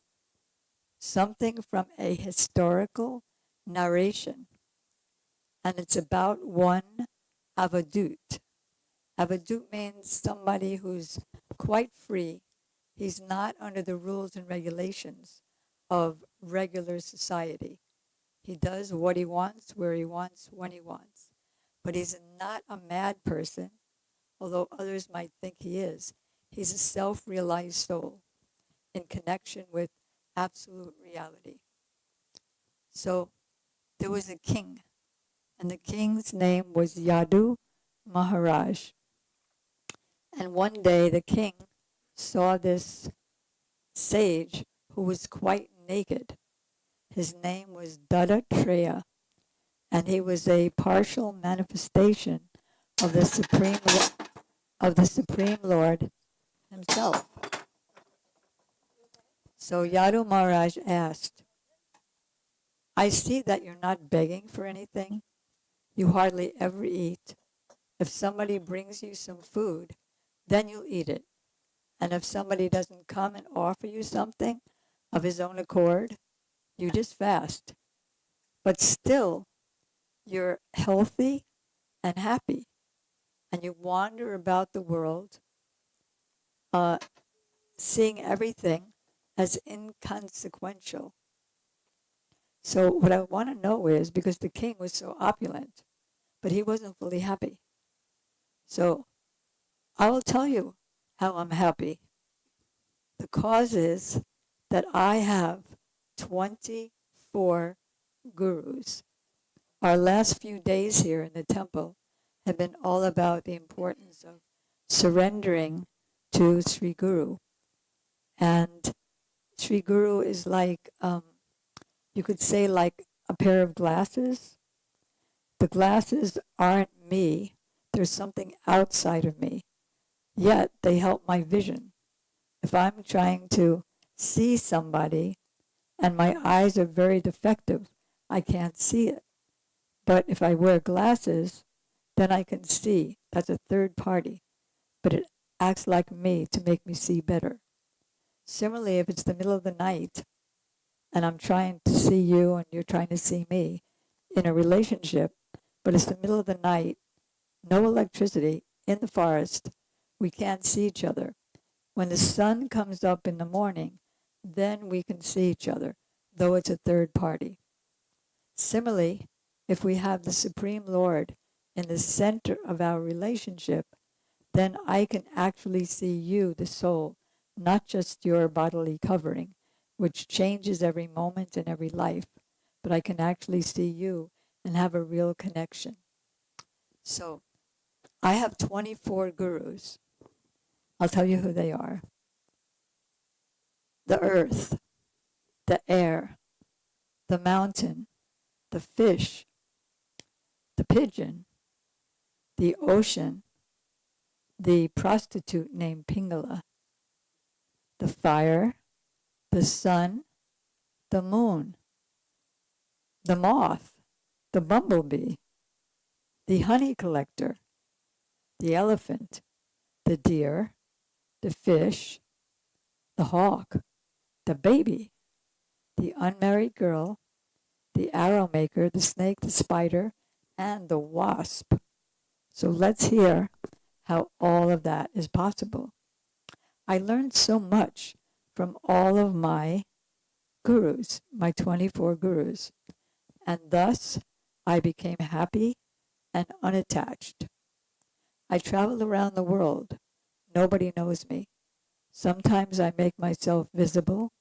something from a historical narration, and it's about one Avadut. Avadut means somebody who's quite free. He's not under the rules and regulations of regular society. He does what he wants, where he wants, when he wants. But he's not a mad person, although others might think he is. He's a self-realized soul in connection with absolute reality. So there was a king, and the king's name was Yadu Maharaj. And one day the king saw this sage who was quite naked. His name was Dattatreya, and he was a partial manifestation of the Supreme Lord himself. So Yadu Maharaj asked, I see that you're not begging for anything. You hardly ever eat. If somebody brings you some food, then you'll eat it. And if somebody doesn't come and offer you something of his own accord, you just fast. But still, you're healthy and happy. And you wander about the world, seeing everything as inconsequential. So what I want to know is, because the king was so opulent, but he wasn't fully happy. So I will tell you how I'm happy. The cause is that I have 24 gurus. Our last few days here in the temple have been all about the importance of surrendering to Sri Guru. And Sri Guru is like, you could say, like a pair of glasses. The glasses aren't me. There's something outside of me. Yet they help my vision. If I'm trying to see somebody and my eyes are very defective, I can't see it. But if I wear glasses, then I can see. That's a third party. But it acts like me to make me see better. Similarly, if it's the middle of the night and I'm trying to see you and you're trying to see me in a relationship, but it's the middle of the night, no electricity, in the forest, we can't see each other. When the sun comes up in the morning, then we can see each other, though it's a third party. Similarly, if we have the Supreme Lord in the center of our relationship, then I can actually see you, the soul, not just your bodily covering, which changes every moment in every life, but I can actually see you and have a real connection. So I have 24 gurus. I'll tell you who they are. The earth, the air, the mountain, the fish, the pigeon, the ocean, the prostitute named Pingala, the fire, the sun, the moon, the moth, the bumblebee, the honey collector, the elephant, the deer, the fish, the hawk, the baby, the unmarried girl, the arrow maker, the snake, the spider, and the wasp. So let's hear how all of that is possible. I learned so much from all of my gurus, my 24 gurus, and thus I became happy and unattached. I travel around the world. Nobody knows me. Sometimes I make myself visible,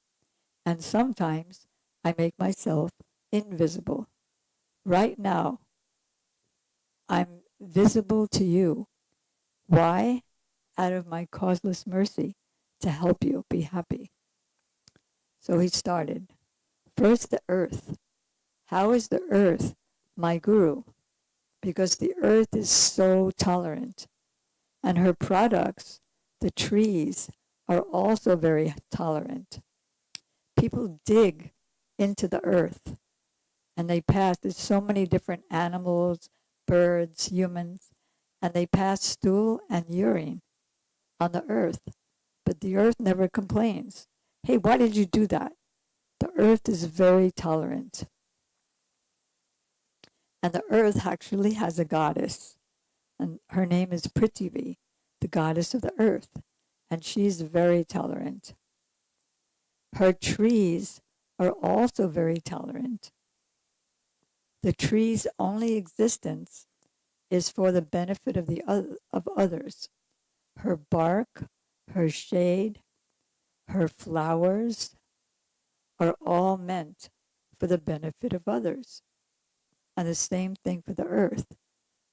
and sometimes I make myself invisible. Right now, I'm visible to you. Why? Out of my causeless mercy to help you be happy. So he started. First, the earth. How is the earth my guru? Because the earth is so tolerant. And her products, the trees, are also very tolerant. People dig into the earth and they pass. There's so many different animals, birds, humans, and they pass stool and urine on the earth. But the earth never complains. Hey, why did you do that? The earth is very tolerant. And the earth actually has a goddess, and her name is Prithvi, the goddess of the earth, and she's very tolerant. Her trees are also very tolerant. The tree's only existence is for the benefit of of others. Her bark, her shade, her flowers are all meant for the benefit of others. And the same thing for the earth.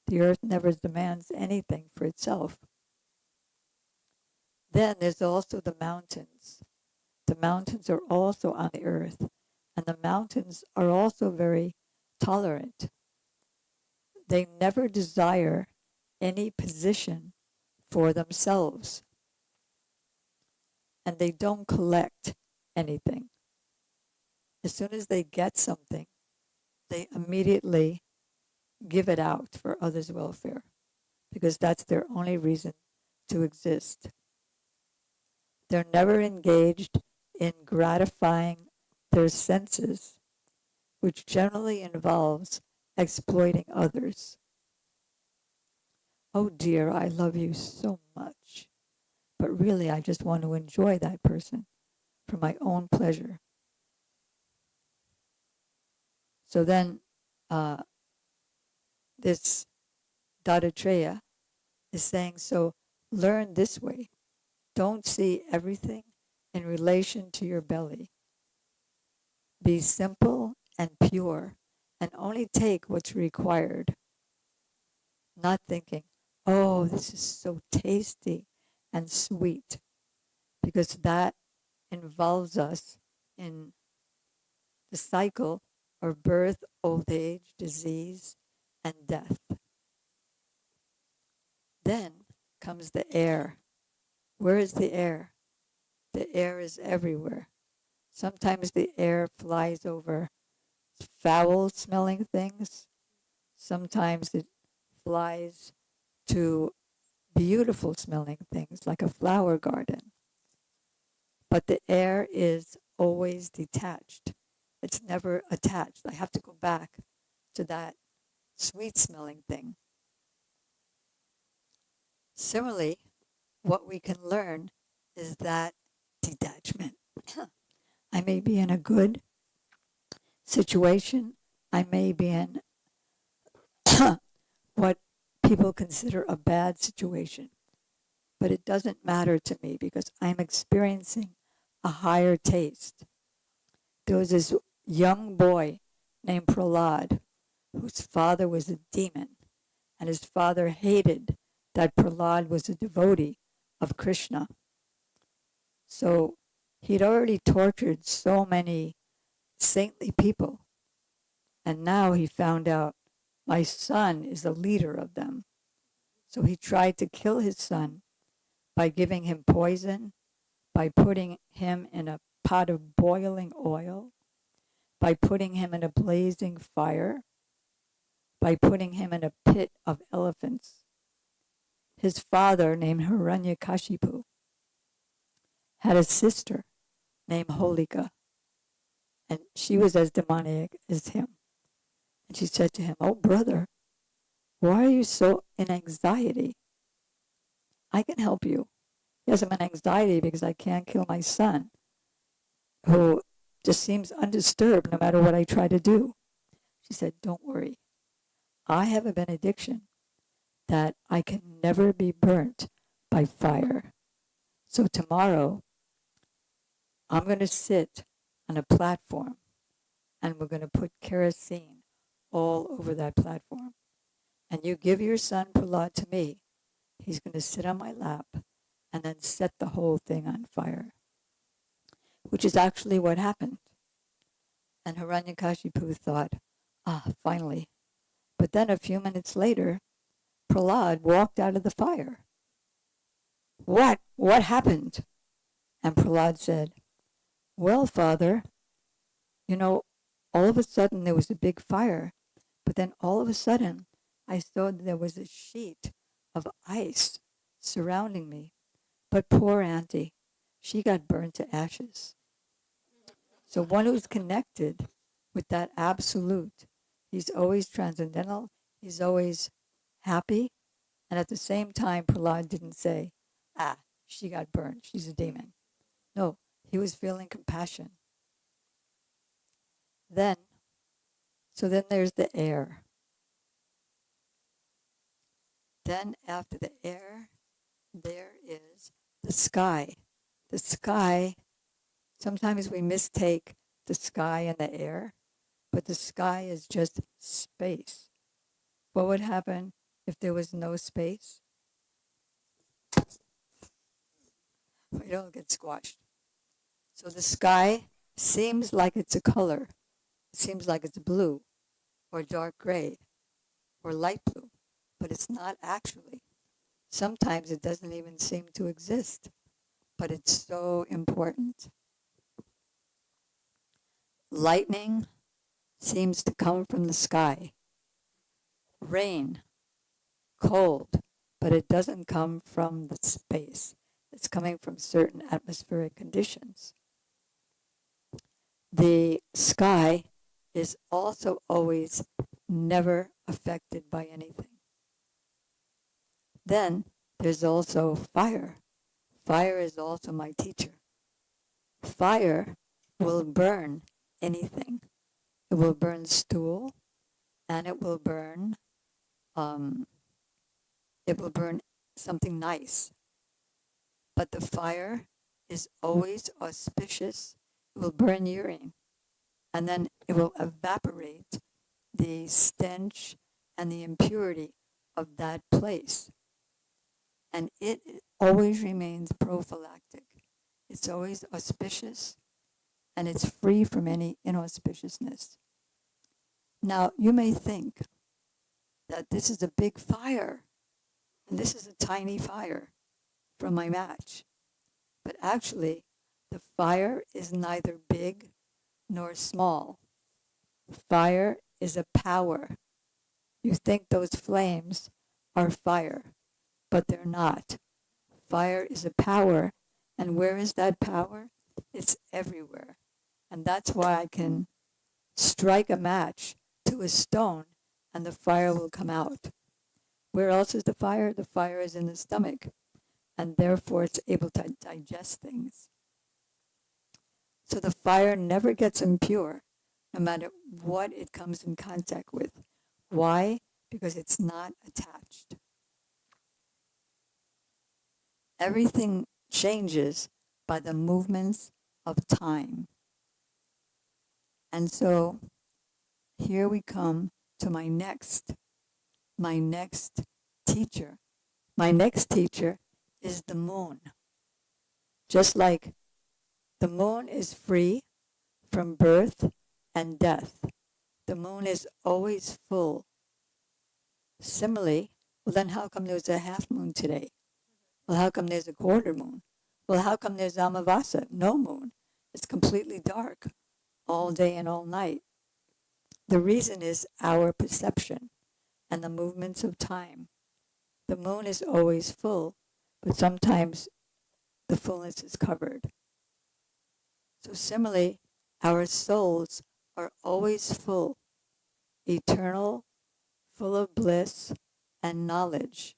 The earth never demands anything for itself. Then there's also the mountains. The mountains are also on the earth, and the mountains are also very tolerant. They never desire any position for themselves, and they don't collect anything. As soon as they get something, they immediately give it out for others' welfare, because that's their only reason to exist. They're never engaged in gratifying their senses, which generally involves exploiting others. Oh dear, I love you so much, but really I just want to enjoy that person for my own pleasure. So then this Dattatreya is saying, so learn this way. Don't see everything in relation to your belly. Be simple and pure and only take what's required. Not thinking, oh, this is so tasty and sweet, because that involves us in the cycle of birth, old age, disease, and death. Then comes the air. Where is the air? The air is everywhere. Sometimes the air flies over foul-smelling things. Sometimes it flies to beautiful-smelling things, like a flower garden. But the air is always detached. It's never attached. I have to go back to that sweet-smelling thing. Similarly, what we can learn is that detachment. I may be in a good situation. I may be in what people consider a bad situation. But it doesn't matter to me because I'm experiencing a higher taste. There was this young boy named Prahlad, whose father was a demon, and his father hated that Prahlad was a devotee of Krishna. So he'd already tortured so many saintly people, and now he found out my son is the leader of them. So he tried to kill his son by giving him poison, by putting him in a pot of boiling oil, by putting him in a blazing fire, by putting him in a pit of elephants. His father, named Hiranyakashipu, had a sister named Holika, and she was as demoniac as him. And she said to him, "Oh, brother, why are you so in anxiety? I can help you." Yes, I'm in anxiety because I can't kill my son, who just seems undisturbed no matter what I try to do. She said, "Don't worry. I have a benediction that I can never be burnt by fire. So tomorrow, I'm going to sit on a platform and we're going to put kerosene all over that platform. And you give your son Prahlad to me. He's going to sit on my lap and then set the whole thing on fire," which is actually what happened. And Hiranyakashipu thought, finally. But then a few minutes later, Prahlad walked out of the fire. What happened? And Prahlad said, "Well, Father, all of a sudden there was a big fire, but then all of a sudden I saw there was a sheet of ice surrounding me. But poor Auntie, she got burned to ashes." So one who's connected with that absolute, he's always transcendental, he's always happy, and at the same time, Prahlad didn't say, she got burned, she's a demon. No, he was feeling compassion. Then there's the air. Then after the air, there is the sky. The sky, sometimes we mistake the sky and the air, but the sky is just space. What would happen if there was no space? it all gets squashed. So the sky seems like it's a color. It seems like it's blue or dark gray or light blue, but it's not actually. Sometimes it doesn't even seem to exist, but it's so important. Lightning seems to come from the sky. Rain, cold, but it doesn't come from the space. It's coming from certain atmospheric conditions. The sky is also always never affected by anything. Then there's also fire. Fire is also my teacher. Fire will burn anything. It will burn stool, and it will burn something nice. But the fire is always auspicious. It will burn urine, and then it will evaporate the stench and the impurity of that place. And it always remains prophylactic. It's always auspicious, and it's free from any inauspiciousness. Now, you may think that this is a big fire, and this is a tiny fire from my match. But actually, the fire is neither big nor small. Fire is a power. You think those flames are fire, but they're not. Fire is a power, and where is that power? It's everywhere. And that's why I can strike a match to a stone and the fire will come out. Where else is the fire? The fire is in the stomach, and therefore it's able to digest things. So the fire never gets impure, no matter what it comes in contact with. Why? Because it's not attached. Everything changes by the movements of time. And so here we come to my next teacher. My next teacher is the moon. Just like the moon is free from birth and death, the moon is always full. Similarly, well then how come there's a half moon today? Well, how come there's a quarter moon? Well, how come there's Amavasa, no moon? It's completely dark all day and all night. The reason is our perception and the movements of time. The moon is always full, but sometimes the fullness is covered. So similarly, our souls are always full, eternal, full of bliss and knowledge,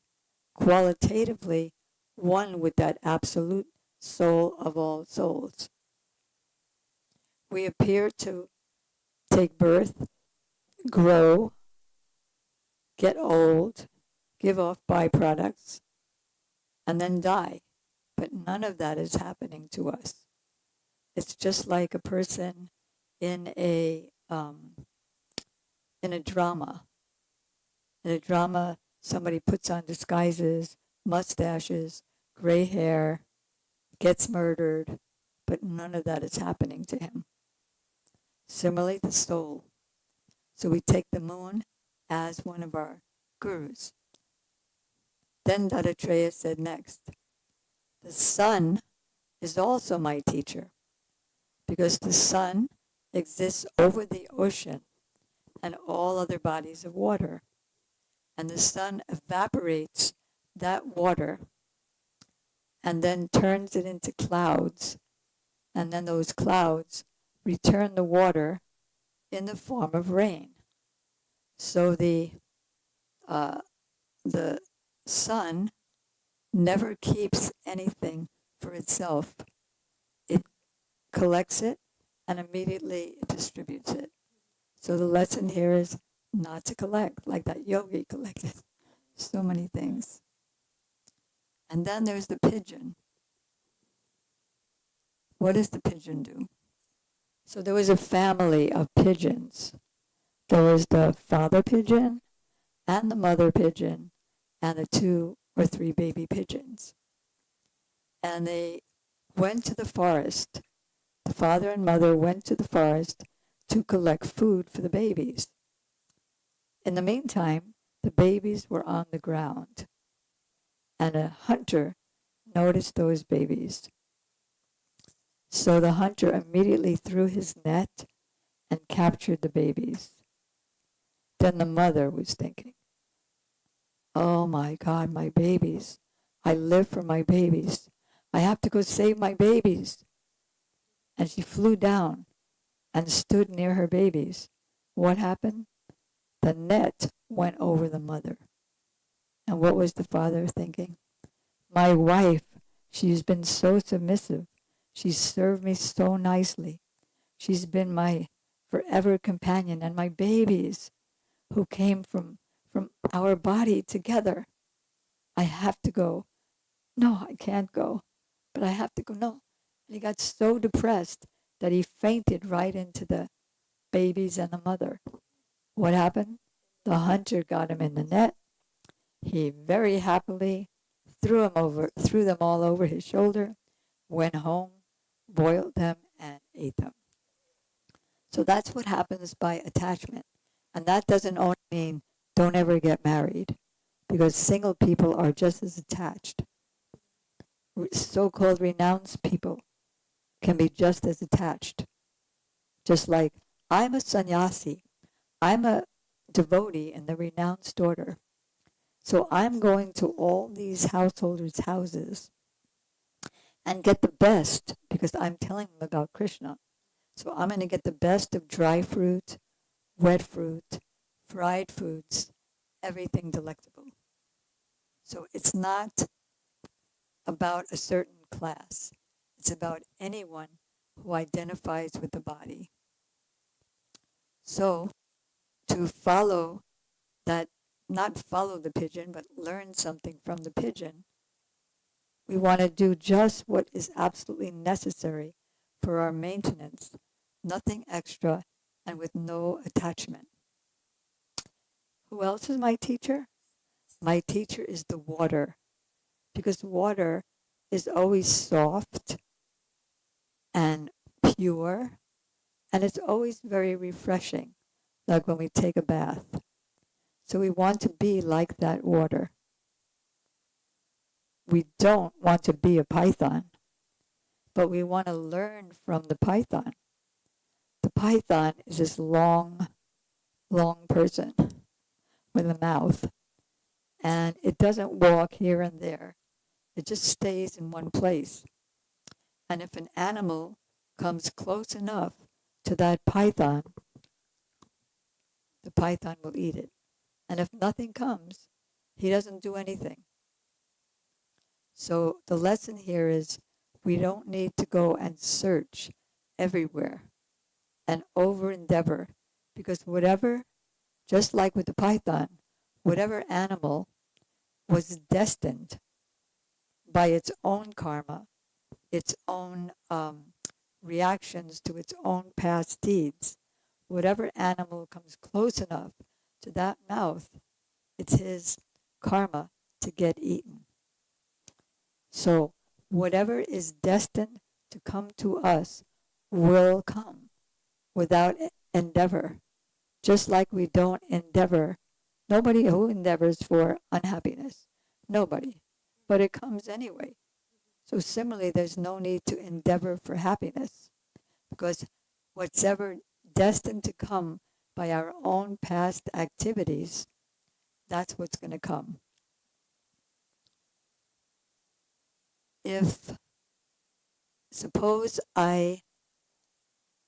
qualitatively one with that absolute soul of all souls. We appear to take birth, grow, get old, give off byproducts, and then die. But none of that is happening to us. It's just like a person in a drama. In a drama, somebody puts on disguises, mustaches, gray hair, gets murdered, but none of that is happening to him. Similarly, the soul. So we take the moon as one of our gurus. Then Dattatreya said next, the sun is also my teacher, because the sun exists over the ocean and all other bodies of water. And the sun evaporates that water and then turns it into clouds. And then those clouds return the water in the form of rain. So the sun never keeps anything for itself. It collects it and immediately it distributes it. So the lesson here is not to collect, like that yogi collected so many things. And then there's the pigeon. What does the pigeon do? So there was a family of pigeons. There was the father pigeon and the mother pigeon and the 2 or 3 baby pigeons. And the went to the forest. The father and mother went to the forest to collect food for the babies. In the meantime, the babies were on the ground, and a hunter noticed those babies. So the hunter immediately threw his net and captured the babies. Then the mother was thinking, oh my God, my babies. I live for my babies. I have to go save my babies. And she flew down and stood near her babies. What happened? The net went over the mother. And what was the father thinking? My wife, she's been so submissive. She's served me so nicely. She's been my forever companion, and my babies who came from our body together. I have to go. No, I can't go, but I have to go. No. And he got so depressed that he fainted right into the babies and the mother. What happened? The hunter got him in the net. He very happily threw them all over his shoulder, went home, boiled them, and ate them. So that's what happens by attachment. And that doesn't only mean don't ever get married, because single people are just as attached. So-called renounced people can be just as attached. Just like I'm a sannyasi, I'm a devotee in the renounced order. So I'm going to all these householders' houses and get the best, because I'm telling them about Krishna. So I'm going to get the best of dry fruit, wet fruit, fried foods, everything delectable. So it's not about a certain class. It's about anyone who identifies with the body. So to follow that, not follow the pigeon, but learn something from the pigeon, we want to do just what is absolutely necessary for our maintenance, nothing extra, and with no attachment. Who else is my teacher? My teacher is the water, because water is always soft and pure, and it's always very refreshing, like when we take a bath. So we want to be like that water. We don't want to be a python, but we want to learn from the python. The python is this long person with a mouth, and it doesn't walk here and there. It just stays in one place. And if an animal comes close enough to that python, the python will eat it. And if nothing comes, he doesn't do anything. So the lesson here is we don't need to go and search everywhere and over endeavor, because whatever, just like with the python, whatever animal was destined by its own karma, its own reactions to its own past deeds, whatever animal comes close enough to that mouth, it's his karma to get eaten. So whatever is destined to come to us will come without endeavor. Just like we don't endeavor, nobody who endeavors for unhappiness, nobody, but it comes anyway. So similarly, there's no need to endeavor for happiness, because what's ever destined to come by our own past activities, that's what's going to come. If, suppose I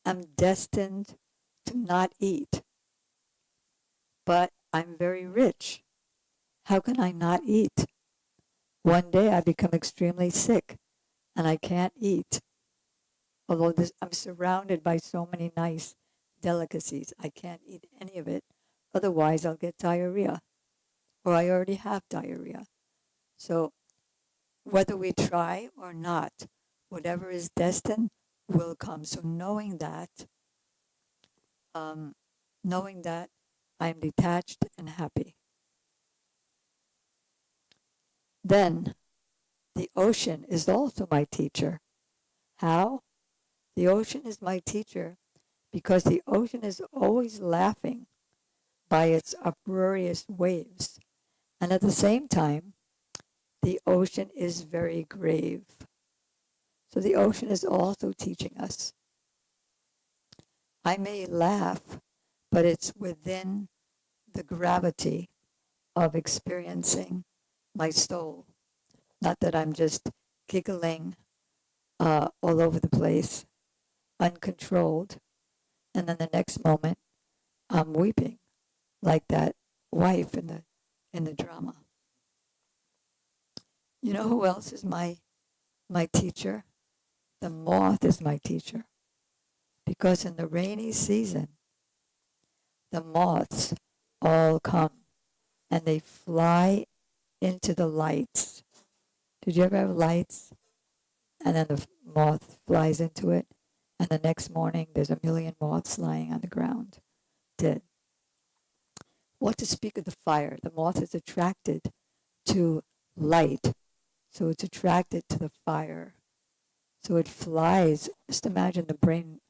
am destined to not eat, but I'm very rich, how can I not eat? One day I become extremely sick and I can't eat. Although I'm surrounded by so many nice delicacies, I can't eat any of it. Otherwise I'll get diarrhea, or I already have diarrhea. So whether we try or not, whatever is destined will come. So knowing that I'm detached and happy. Then the ocean is also my teacher. How? The ocean is my teacher because the ocean is always laughing by its uproarious waves. And at the same time, the ocean is very grave. So the ocean is also teaching us. I may laugh, but it's within the gravity of experiencing my soul. Not that I'm just giggling all over the place, uncontrolled, and then the next moment I'm weeping like that wife in the drama. You know who else is my teacher? The moth is my teacher. Because in the rainy season, the moths all come and they fly into the lights. Did you ever have lights? And then the moth flies into it, and the next morning there's a million moths lying on the ground, dead. What to speak of the fire? The moth is attracted to light, so it's attracted to the fire. So it flies. Just imagine the brain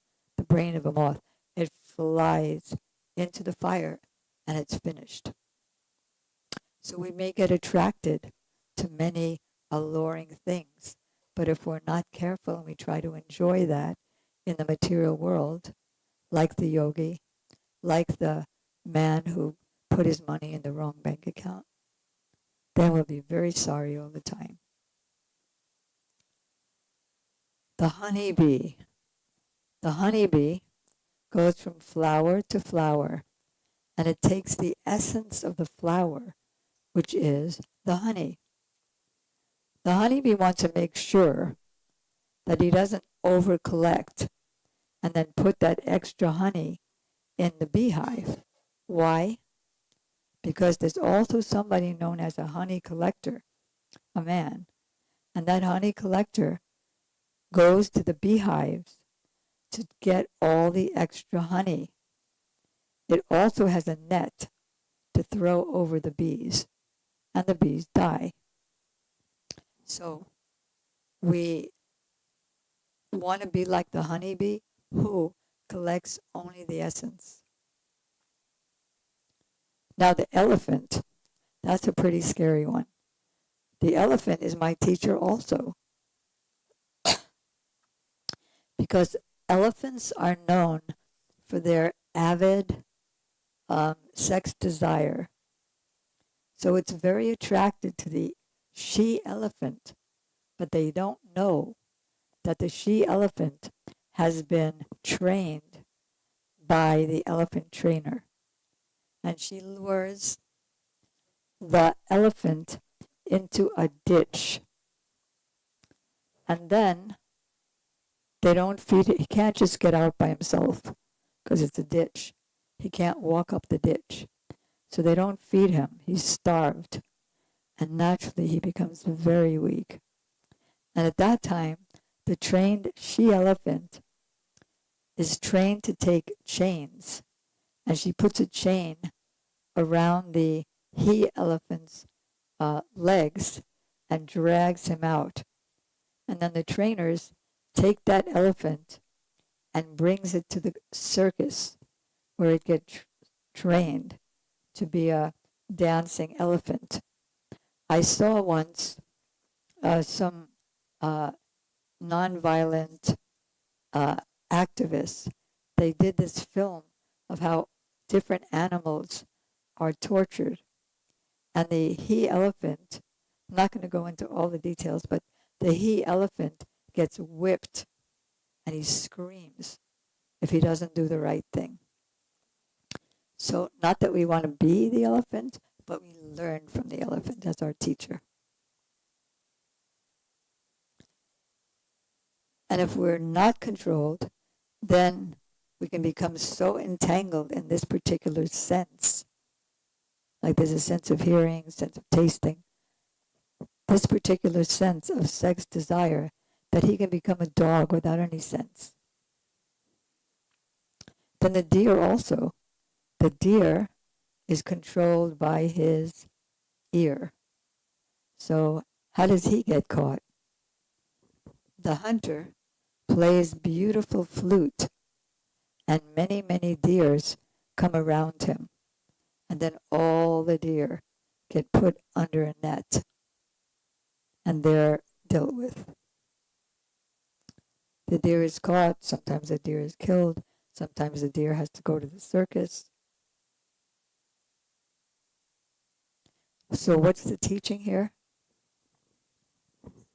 of a moth. It flies into the fire, and it's finished. So we may get attracted to many alluring things, but if we're not careful and we try to enjoy that in the material world, like the yogi, like the man who put his money in the wrong bank account, then we'll be very sorry all the time. The honeybee. The honeybee goes from flower to flower, and it takes the essence of the flower, which is the honey. The honeybee wants to make sure that he doesn't over collect and then put that extra honey in the beehive. Why? Because there's also somebody known as a honey collector, a man, and that honey collector goes to the beehives to get all the extra honey. It also has a net to throw over the bees, and the bees die. So we want to be like the honeybee who collects only the essence. Now the elephant, that's a pretty scary one. The elephant is my teacher also. Because elephants are known for their avid sex desire. So it's very attracted to the she-elephant, but they don't know that the she-elephant has been trained by the elephant trainer. And she lures the elephant into a ditch. And then they don't feed it. He can't just get out by himself because it's a ditch. He can't walk up the ditch. So they don't feed him. He's starved. And naturally, he becomes very weak. And at that time, the trained she-elephant is trained to take chains. And she puts a chain around the he-elephant's legs and drags him out. And then the trainers take that elephant and brings it to the circus where it gets trained to be a dancing elephant. I saw once some nonviolent activists. They did this film of how different animals are tortured. And the he-elephant, I'm not going to go into all the details, but the he-elephant gets whipped and he screams if he doesn't do the right thing. So not that we want to be the elephant, but we learn from the elephant as our teacher. And if we're not controlled, then we can become so entangled in this particular sense. Like there's a sense of hearing, sense of tasting. This particular sense of sex desire, that he can become a dog without any sense. Then the deer also. The deer is controlled by his ear. So how does he get caught? The hunter plays beautiful flute, and many, many deers come around him. And then all the deer get put under a net, and they're dealt with. The deer is caught, sometimes the deer is killed, sometimes the deer has to go to the circus. So what's the teaching here?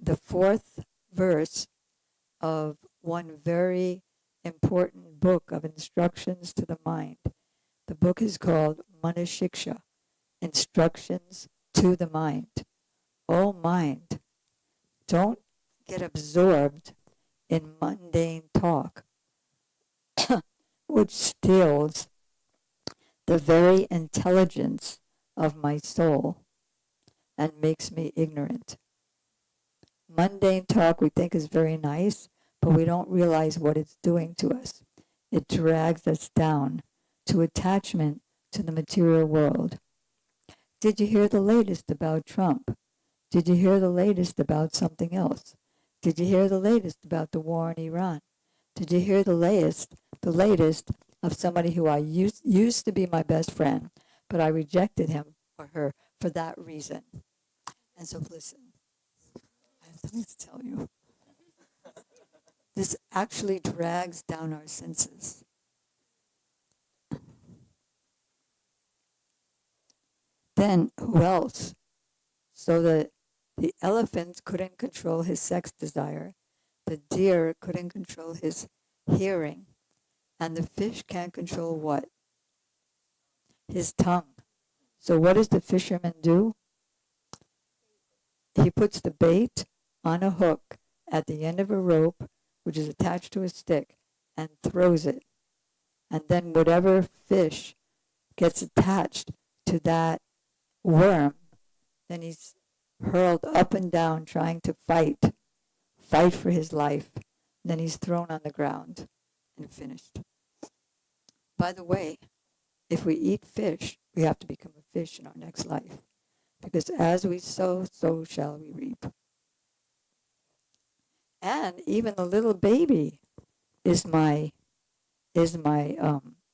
The fourth verse of one very important book of instructions to the mind. The book is called Manashiksha, Instructions to the Mind. Oh mind, don't get absorbed in mundane talk, which steals the very intelligence of my soul and makes me ignorant. Mundane talk we think is very nice, but we don't realize what it's doing to us. It drags us down to attachment to the material world. Did you hear the latest about Trump? Did you hear the latest about something else? Did you hear the latest about the war in Iran? Did you hear the latest of somebody who I used to be my best friend, but I rejected him or her for that reason? And so listen, I have something to tell you. This actually drags down our senses. Then who else? So the elephant couldn't control his sex desire. The deer couldn't control his hearing. And the fish can't control what? His tongue. So what does the fisherman do? He puts the bait on a hook at the end of a rope, which is attached to a stick, and throws it. And then whatever fish gets attached to that worm, then he's hurled up and down trying to fight for his life. Then he's thrown on the ground and finished. By the way, if we eat fish, we have to become a fish in our next life. Because as we sow, so shall we reap. And even the little baby is my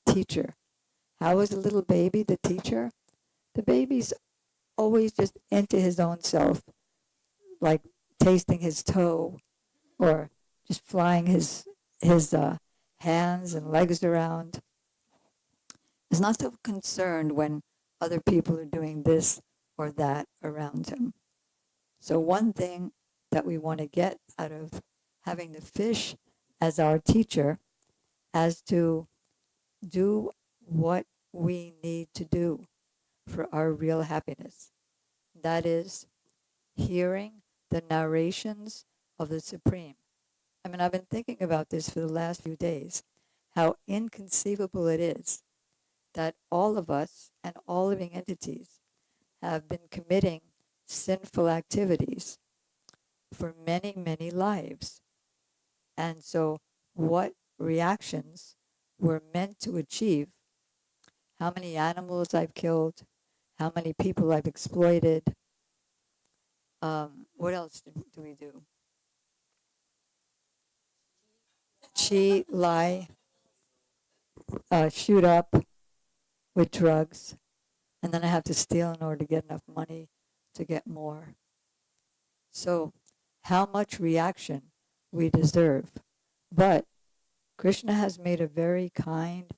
teacher. How is the little baby the teacher? The baby's always just into his own self, like tasting his toe or just flying his hands and legs around. He's not so concerned when other people are doing this or that around him. So one thing that we want to get out of having the fish as our teacher as to do what we need to do for our real happiness. That is hearing the narrations of the Supreme. I mean, I've been thinking about this for the last few days, how inconceivable it is that all of us and all living entities have been committing sinful activities for many, many lives. And so what reactions were meant to achieve, how many animals I've killed, how many people I've exploited, what else do we do? Cheat, lie, shoot up with drugs, and then I have to steal in order to get enough money to get more. So how much reaction we deserve. But Krishna has made a very kind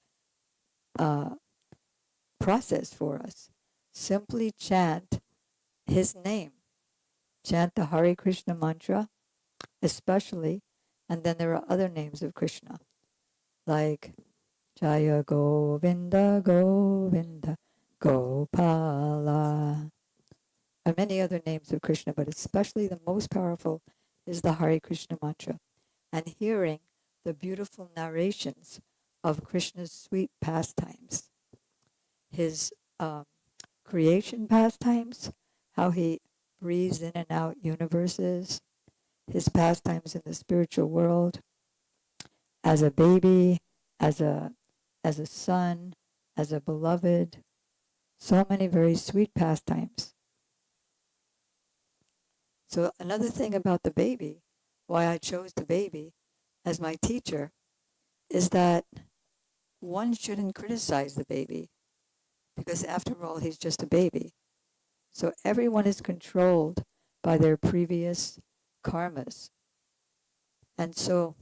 process for us. Simply chant his name. Chant the Hare Krishna mantra, especially, and then there are other names of Krishna, like Jaya Govinda Govinda Gopala. There are many other names of Krishna, but especially the most powerful is the Hare Krishna mantra. And hearing the beautiful narrations of Krishna's sweet pastimes, his creation pastimes, how he breathes in and out universes, his pastimes in the spiritual world, as a baby, as a son, as a beloved, so many very sweet pastimes. So another thing about the baby, why I chose the baby as my teacher is that one shouldn't criticize the baby because after all, he's just a baby. So everyone is controlled by their previous karmas. And so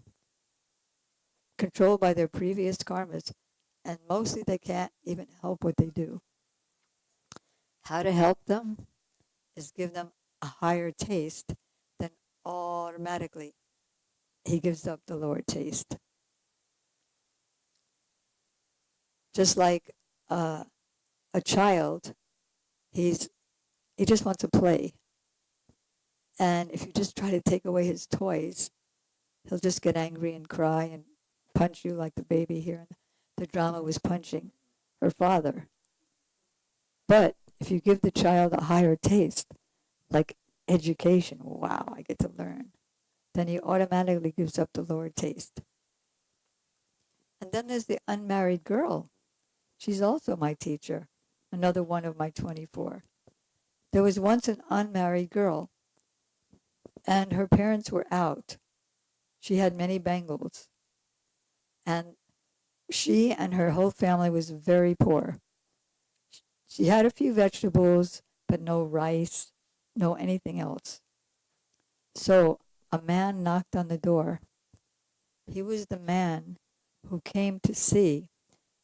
controlled by their previous karmas, and mostly they can't even help what they do. How to help them is give them a higher taste, then automatically he gives up the lower taste. Just like a child, he just wants to play. And if you just try to take away his toys, he'll just get angry and cry and punch you like the baby here in the drama was punching her father. But if you give the child a higher taste, like education, wow, I get to learn, then he automatically gives up the lower taste. And then there's the unmarried girl. She's also my teacher, another one of my 24. There was once an unmarried girl, and her parents were out. She had many bangles. And she and her whole family was very poor. She had a few vegetables, but no rice, no anything else. So a man knocked on the door. He was the man who came to see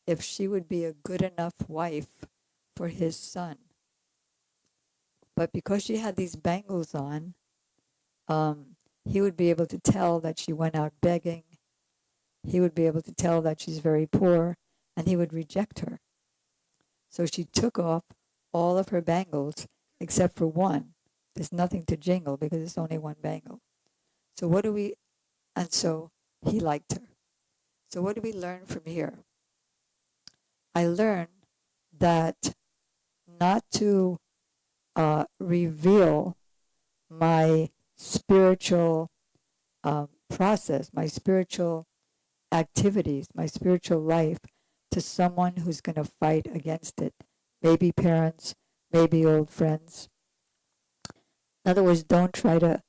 if she would be a good enough wife for his son. But because she had these bangles on, he would be able to tell that she went out begging. He would be able to tell that she's very poor, and he would reject her. So she took off all of her bangles except for one. There's nothing to jingle because it's only one bangle. And so he liked her. So what do we learn from here? I learned that not to reveal my spiritual process, my spiritual activities, my spiritual life to someone who's going to fight against it. Maybe parents, maybe old friends. In other words, don't try to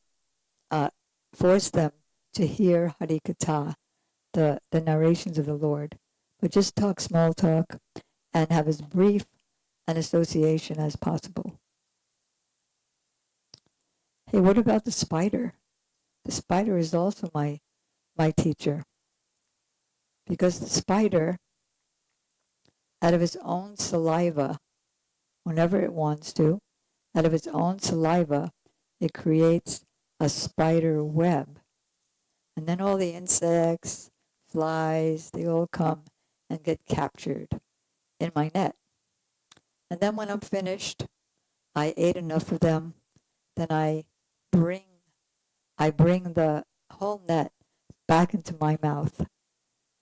force them to hear Harikatha, the narrations of the Lord, but just talk small talk and have as brief an association as possible. Hey, what about the spider? The spider is also my teacher. Because the spider, out of its own saliva, whenever it wants to, out of its own saliva, it creates a spider web. And then all the insects, flies, they all come and get captured in my net. And then when I'm finished, I ate enough of them, then I bring the whole net back into my mouth.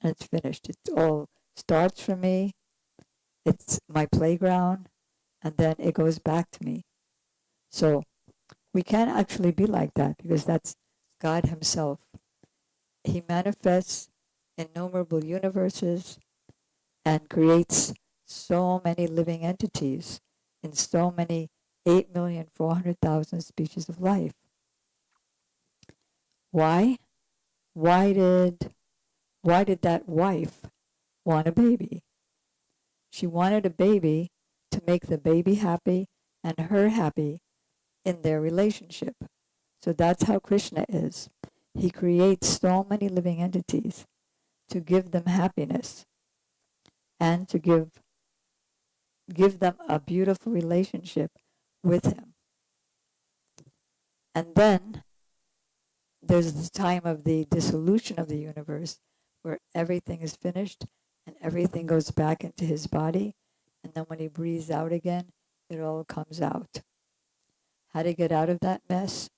And it's finished. It all starts from me. It's my playground, and then it goes back to me. So we can't actually be like that because that's God himself. He manifests innumerable universes and creates so many living entities in so many 8,400,000 species of life. Why? Why did that wife want a baby? She wanted a baby to make the baby happy and her happy in their relationship. So that's how Krishna is. He creates so many living entities to give them happiness and to give them a beautiful relationship with him. And then there's the time of the dissolution of the universe where everything is finished and everything goes back into his body. And then when he breathes out again, it all comes out. How to get out of that mess?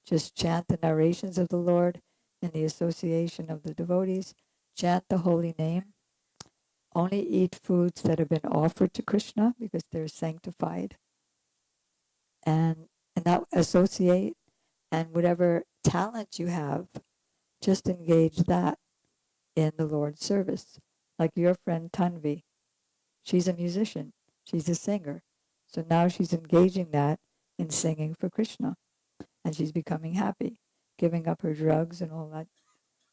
Just chant the narrations of the Lord in the association of the devotees. Chant the holy name. Only eat foods that have been offered to Krishna because they're sanctified. And not associate, and whatever talent you have, just engage that in the Lord's service. Like your friend Tanvi. She's a musician. She's a singer. So now she's engaging that in singing for Krishna. And she's becoming happy, giving up her drugs and all that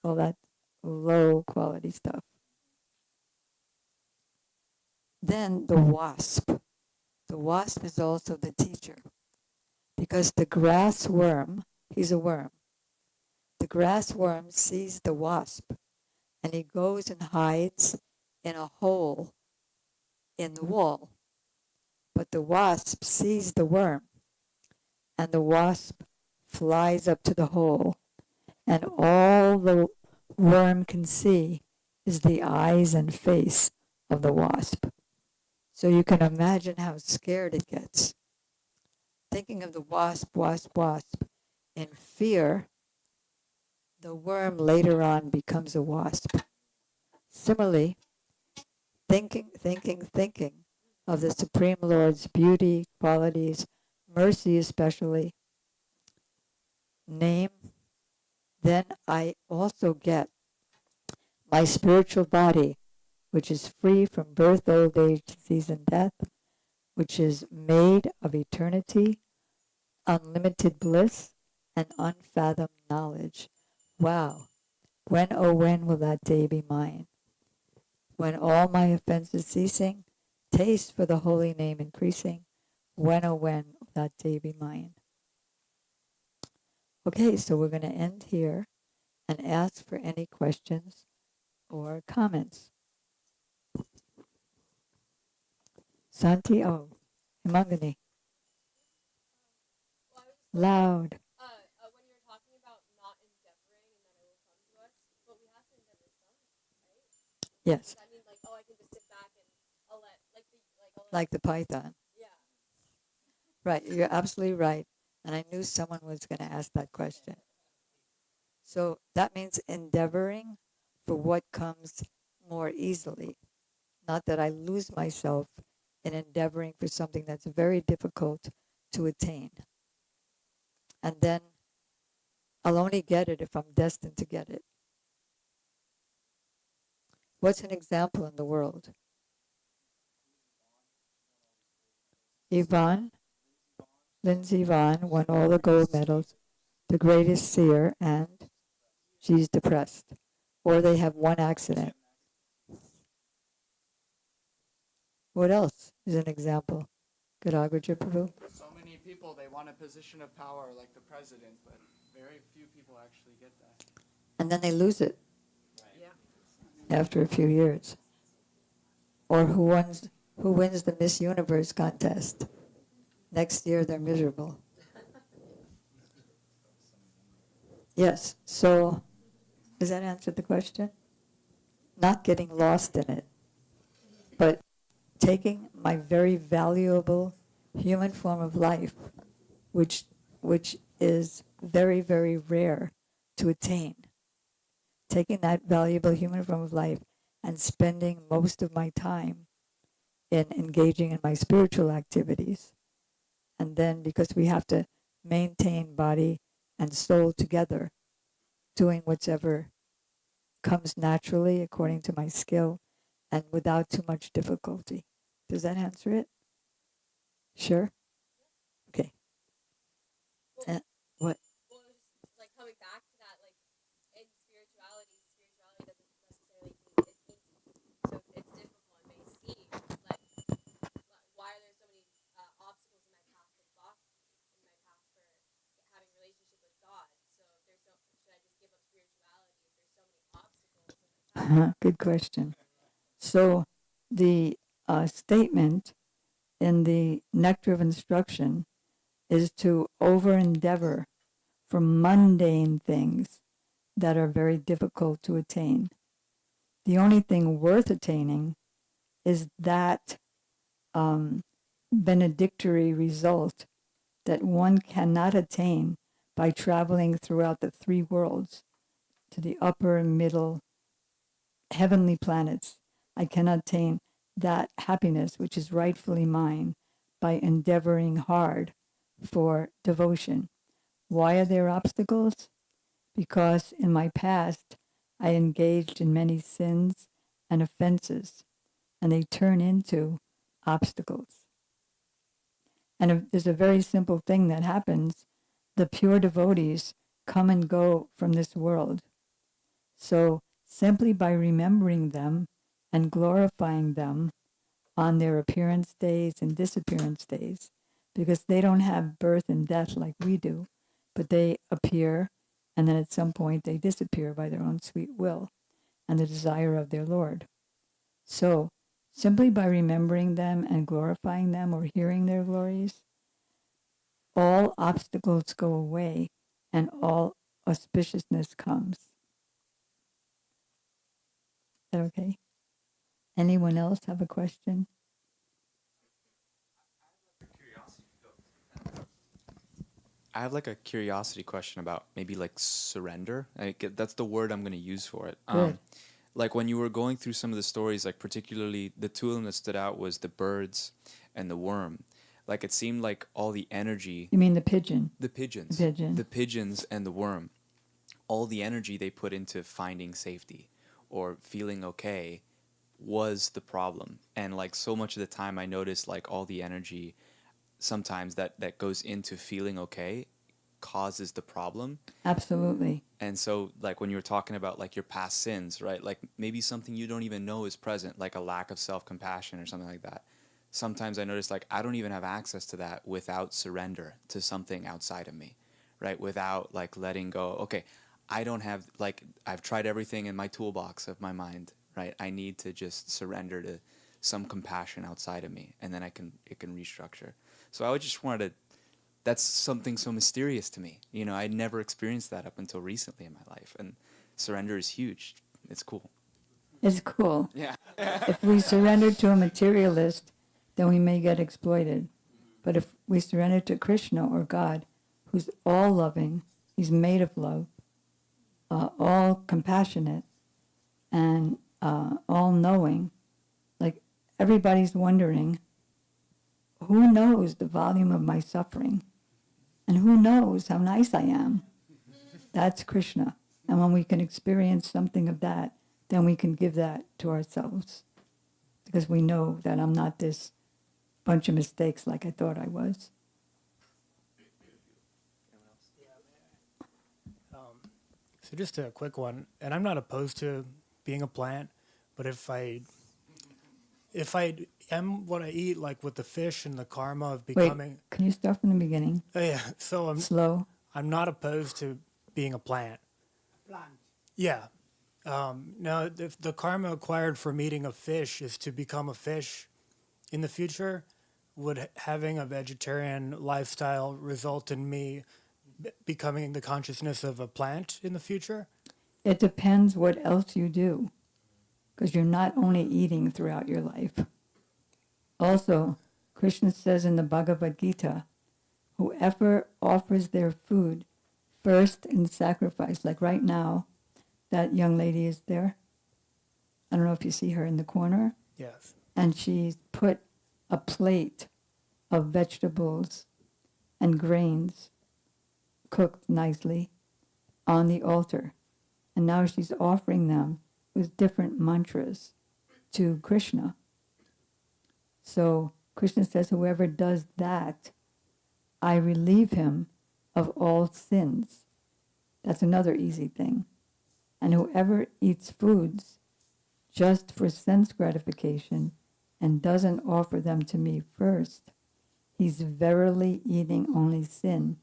all that low quality stuff. Then the wasp. The wasp is also the teacher, because the grass worm, he's a worm. The grass worm sees the wasp, and he goes and hides in a hole in the wall. But the wasp sees the worm, and the wasp flies up to the hole, and all the worm can see is the eyes and face of the wasp. So you can imagine how scared it gets. Thinking of the wasp in fear, the worm later on becomes a wasp. Similarly, thinking of the Supreme Lord's beauty, qualities, mercy especially, name, then I also get my spiritual body, which is free from birth, old age, disease, and death, which is made of eternity, unlimited bliss, and unfathomed knowledge. Wow. When, oh, when will that day be mine? When all my offenses ceasing, taste for the holy name increasing, when, oh, when will that day be mine? Okay, so we're going to end here and ask for any questions or comments. Santi, oh, Himangani. Loud. When you were talking about not endeavoring and then it will come to us, but we have to endeavor some, right? Yes. Does that mean like, oh, I can just sit back and I'll let Like the python. Yeah. Right, you're absolutely right. And I knew someone was going to ask that question. So that means endeavoring for what comes more easily. Not that I lose myself in endeavoring for something that's very difficult to attain. And then I'll only get it if I'm destined to get it. What's an example in the world? Yvonne, Lindsay Vaughn won all the gold medals, the greatest seer, and she's depressed. Or they have one accident. What else is an example? Gadagraja Prabhu? So many people, they want a position of power like the president, but very few people actually get that. And then they lose it Yeah. after a few years. Or who wins the Miss Universe contest? Next year they're miserable. Yes, so does that answer the question? Not getting lost in it, but taking my very valuable human form of life, which is very, very rare to attain. Taking that valuable human form of life and spending most of my time in engaging in my spiritual activities. And then because we have to maintain body and soul together, doing whatever comes naturally according to my skill and without too much difficulty. Does that answer it? Sure? Okay. What? Well, it was just like coming back to that, like in spirituality doesn't necessarily mean it's easy. So it's difficult. It may seem like why are there so many obstacles in my path for bhakti, in my path for having a relationship with God? So if there's so, should I just give up spirituality if there's so many obstacles in my path? Good question. So the statement in the Nectar of Instruction is to over-endeavor for mundane things that are very difficult to attain. The only thing worth attaining is that benedictory result that one cannot attain by traveling throughout the three worlds to the upper and middle heavenly planets. I cannot attain that happiness which is rightfully mine by endeavoring hard for devotion. Why are there obstacles? Because in my past I engaged in many sins and offenses, and they turn into obstacles. And if there's a very simple thing that happens. The pure devotees come and go from this world. So simply by remembering them and glorifying them on their appearance days and disappearance days, because they don't have birth and death like we do, but they appear and then at some point they disappear by their own sweet will and the desire of their Lord. So simply by remembering them and glorifying them or hearing their glories, all obstacles go away and all auspiciousness comes. Is that okay? Anyone else have a question? I have like a curiosity question about maybe like surrender. That's the word I'm going to use for it. Good. Like when you were going through some of the stories, like particularly the two of them that stood out was the birds and the worm. Like it seemed like all the energy. You mean the pigeon? The pigeons. The pigeon. The pigeons and the worm. All the energy they put into finding safety or feeling okay was the problem. And like so much of the time I noticed like all the energy sometimes that goes into feeling okay causes the problem. Absolutely. And so like when you were talking about like your past sins, right? Like maybe something you don't even know is present, like a lack of self-compassion or something like that. Sometimes I notice like I don't even have access to that without surrender to something outside of me, right? Without like letting go. Okay, I don't have like I've tried everything in my toolbox of my mind, right? I need to just surrender to some compassion outside of me, and then it can restructure. So I would just wanted to. That's something so mysterious to me. You know, I'd never experienced that up until recently in my life, and surrender is huge. It's cool. It's cool. Yeah. If we surrender to a materialist, then we may get exploited. But if we surrender to Krishna or God, who's all loving, he's made of love, all compassionate, and all knowing, like everybody's wondering, who knows the volume of my suffering? And who knows how nice I am? That's Krishna. And when we can experience something of that, then we can give that to ourselves. Because we know that I'm not this bunch of mistakes like I thought I was. So just a quick one, and I'm not opposed to being a plant, but if I am what I eat, like with the fish and the karma of becoming. Wait, can you start from the beginning? Oh, yeah. So Slow. I'm not opposed to being a plant. Yeah. Now, if the karma acquired from eating a fish is to become a fish in the future, would having a vegetarian lifestyle result in me becoming the consciousness of a plant in the future? It depends what else you do, because you're not only eating throughout your life. Also, Krishna says in the Bhagavad Gita, whoever offers their food first in sacrifice, like right now, that young lady is there. I don't know if you see her in the corner. Yes. And she's put a plate of vegetables and grains cooked nicely on the altar. And now she's offering them with different mantras to Krishna. So Krishna says, whoever does that, I relieve him of all sins. That's another easy thing. And whoever eats foods just for sense gratification and doesn't offer them to me first, he's verily eating only sin,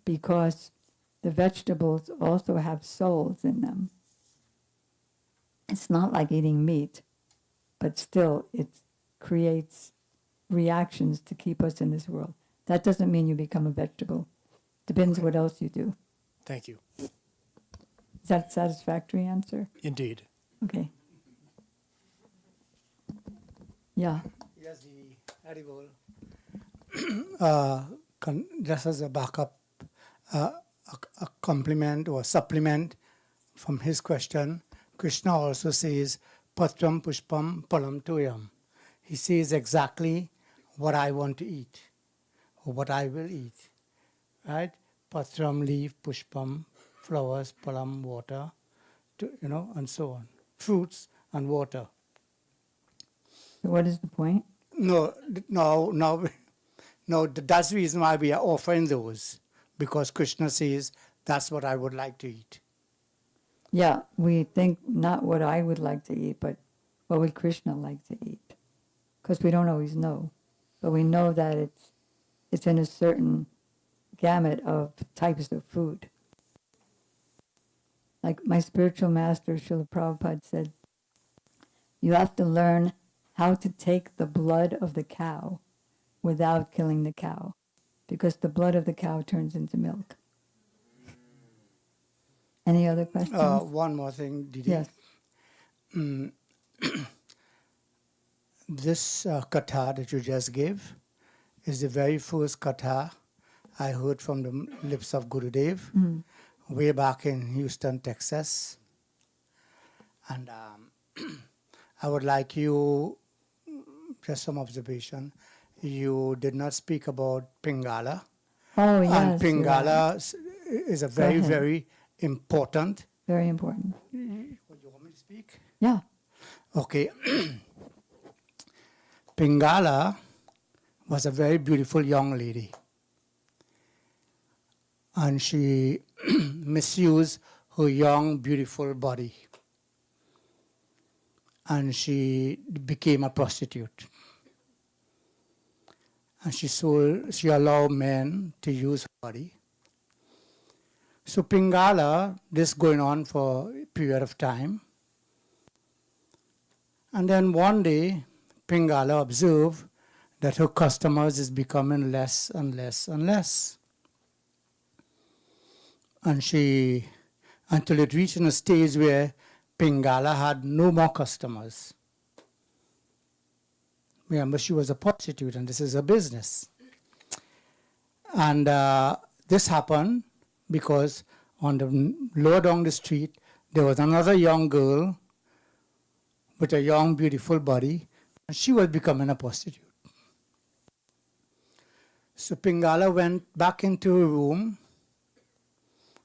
because the vegetables also have souls in them. It's not like eating meat, but still it creates reactions to keep us in this world. That doesn't mean you become a vegetable. Depends what else you do. Thank you. Is that a satisfactory answer? Indeed. Okay. Yeah. Yes, the Haribol. Just as a backup, a complement or supplement from his question, Krishna also says, Patram Pushpam Palam Tuyam. He says exactly what I want to eat or what I will eat. Right? Patram, leaf, Pushpam, flowers, Palam, water, and so on. Fruits and water. What is the point? No, that's the reason why we are offering those, because Krishna says that's what I would like to eat. Yeah, we think not what I would like to eat, but what would Krishna like to eat? Because we don't always know. But we know that it's in a certain gamut of types of food. Like my spiritual master, Srila Prabhupada, said, you have to learn how to take the blood of the cow without killing the cow, because the blood of the cow turns into milk. Any other questions? One more thing, Didi. Yes. This katha that you just gave is the very first katha I heard from the lips of Gurudev way back in Houston, Texas. And I would like you, just some observation, you did not speak about Pingala. Oh, yes. And you're right. Pingala is a very, ahead. very important. Very important. Would you want me to speak? Yeah. Okay. Pingala was a very beautiful young lady. And she misused her young, beautiful body. And she became a prostitute. And she allowed men to use her body. So Pingala, this going on for a period of time. And then one day, Pingala observed that her customers is becoming less and less and less. And she, until it reached a stage where Pingala had no more customers. Remember, she was a prostitute and this is a business. And this happened because on the lower down the street, there was another young girl with a young, beautiful body, and she was becoming a prostitute. So Pingala went back into her room,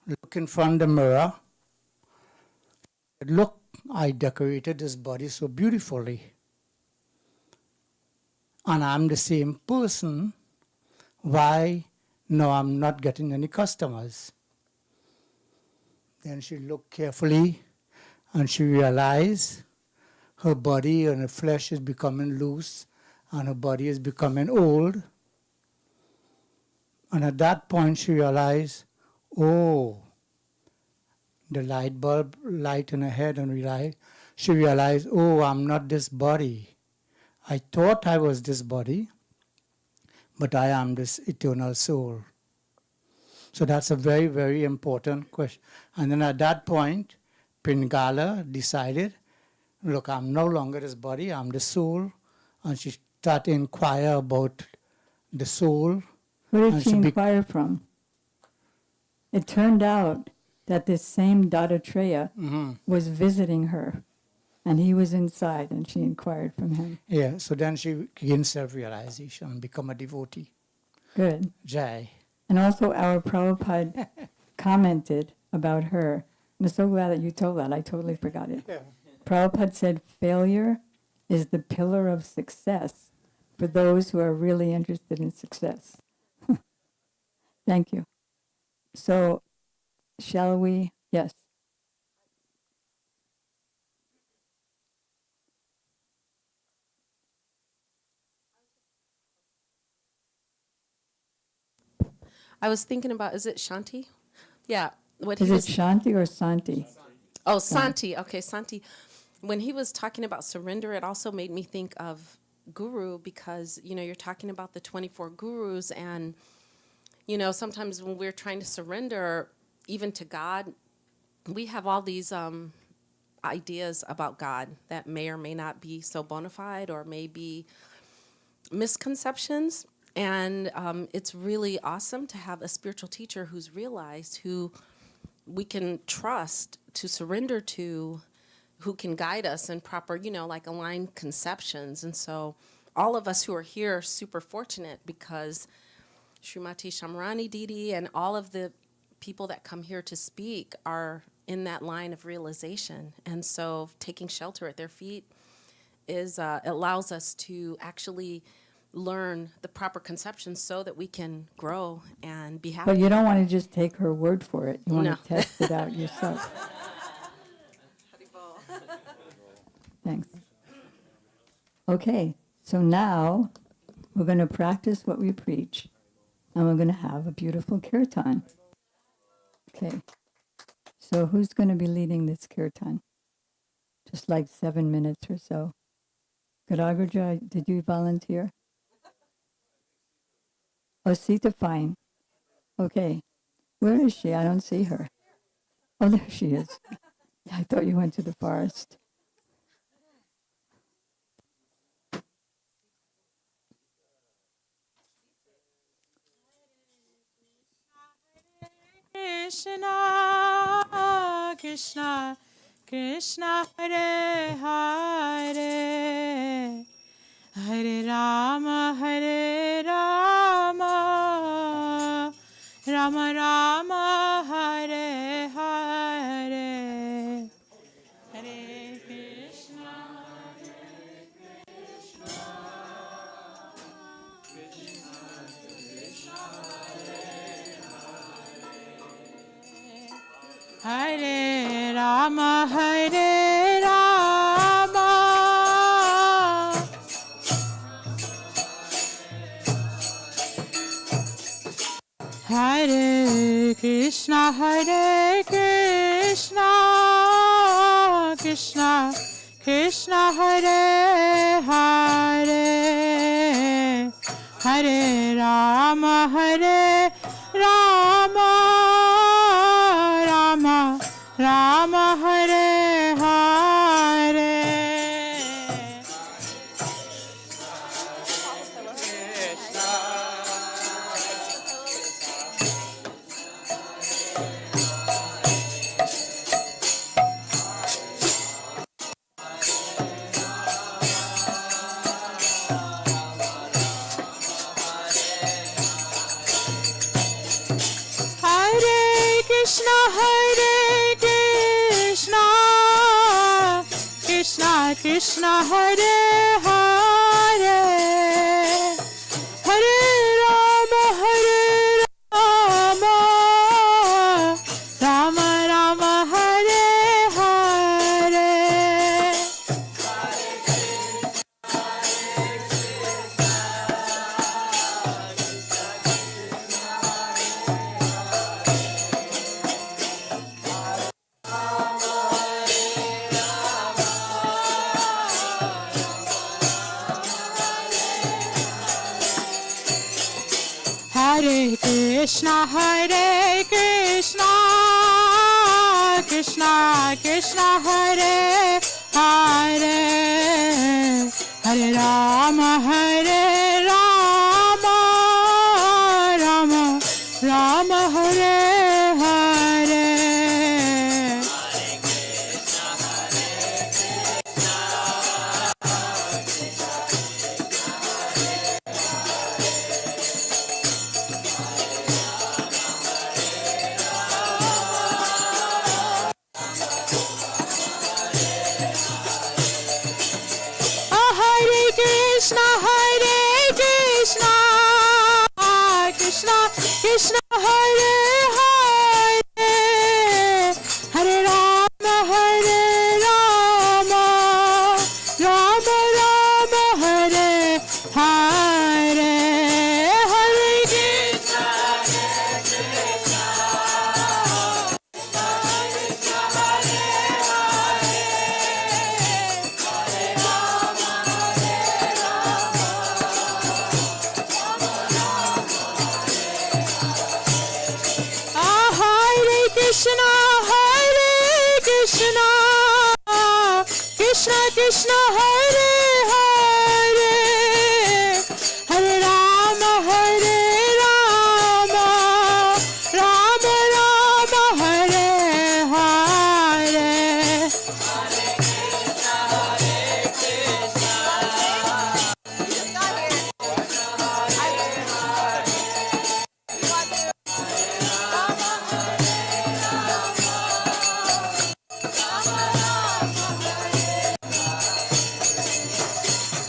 looked in front of the mirror, said, look, I decorated this body so beautifully. And I'm the same person. Why? No, I'm not getting any customers. Then she looked carefully and she realized her body and her flesh is becoming loose and her body is becoming old. And at that point she realized, oh, the light bulb light in her head, and she realized, oh, I'm not this body. I thought I was this body, but I am this eternal soul. So that's a very, very important question. And then at that point, Pingala decided, look, I'm no longer this body, I'm the soul. And she started to inquire about the soul. Who did And she she inquire from? It turned out that this same Dattatreya was visiting her, and he was inside, and she inquired from him. Yeah, so then she gained self-realization and become a devotee. Good. Jai. And also our Prabhupada commented about her. I'm so glad that you told that. I totally forgot it. Yeah. Prabhupada said failure is the pillar of success for those who are really interested in success. Thank you. So, shall we? Yes. I was thinking about, is it Shanti? Yeah. What Is he it was, Shanti or Santi? oh, Santi. Okay, Santi. When he was talking about surrender, it also made me think of guru because, you know, you're talking about the 24 gurus and, you know, sometimes when we're trying to surrender even to God, we have all these ideas about God that may or may not be so bona fide or may be misconceptions. And it's really awesome to have a spiritual teacher who's realized, who we can trust to surrender to, who can guide us in proper, you know, like aligned conceptions. And so all of us who are here are super fortunate because Srimati Shamrani Didi and all of the people that come here to speak are in that line of realization. And so taking shelter at their feet is allows us to actually learn the proper conceptions so that we can grow and be happy. But you don't want to just take her word for it. You want No. to test it out yourself. Thanks. Okay, so now we're going to practice what we preach, and we're going to have a beautiful kirtan. Okay, so who's going to be leading this kirtan? Just like 7 minutes or so. Garagraja, did you volunteer? Oh, Sita, fine. Okay, where is she? I don't see her. Oh, there she is. I thought you went to the forest. Krishna, Krishna, Krishna Hare Hare, Hare Rama, Hare Rama, Rama Rama, Hare Hare, Hare Krishna, Hare Krishna, Krishna Krishna, Hare Rama, Hare Rama, Hare Krishna, Hare Krishna, Krishna Krishna, Hare Hare, Hare Rama, Hare Rama, Rama Rama, Hare Hare. Hare Krishna, Hare Krishna, Krishna Krishna, Hare Hare, Hare Rama, Hare Rama, Rama Rama, Hare Hare. Hare Krishna, Hare Krishna, Krishna Krishna, Hare Hare, Hare Rama, Hare Rama, Rama Rama, Hare Hare. Hare Krishna, Hare Krishna, Krishna Krishna, Hare Hare, Hare Rama, Hare Rama, Rama Rama, Hare Hare, Hare Krishna, Hare Krishna, Krishna Hare Hare, Hare Rama, Hare Rama, Hare Krishna, Hare Krishna, Krishna Krishna, Hare Hare, Hare Rama, Hare Rama, Rama Rama, Hare Hare,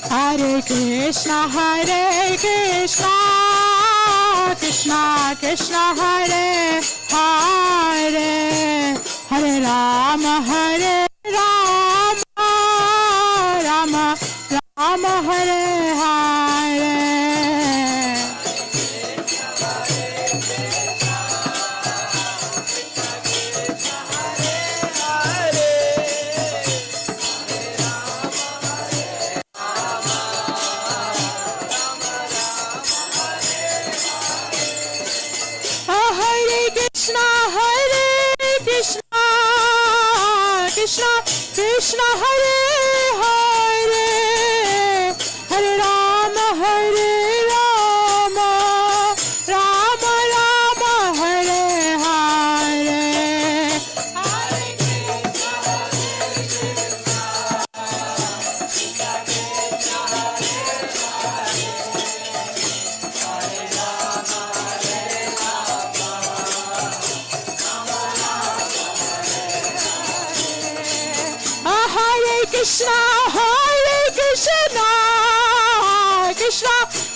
Hare Krishna, Hare Krishna, Hare Krishna, Hare Krishna, Krishna Krishna, Hare Hare, Hare Rama, Hare Rama,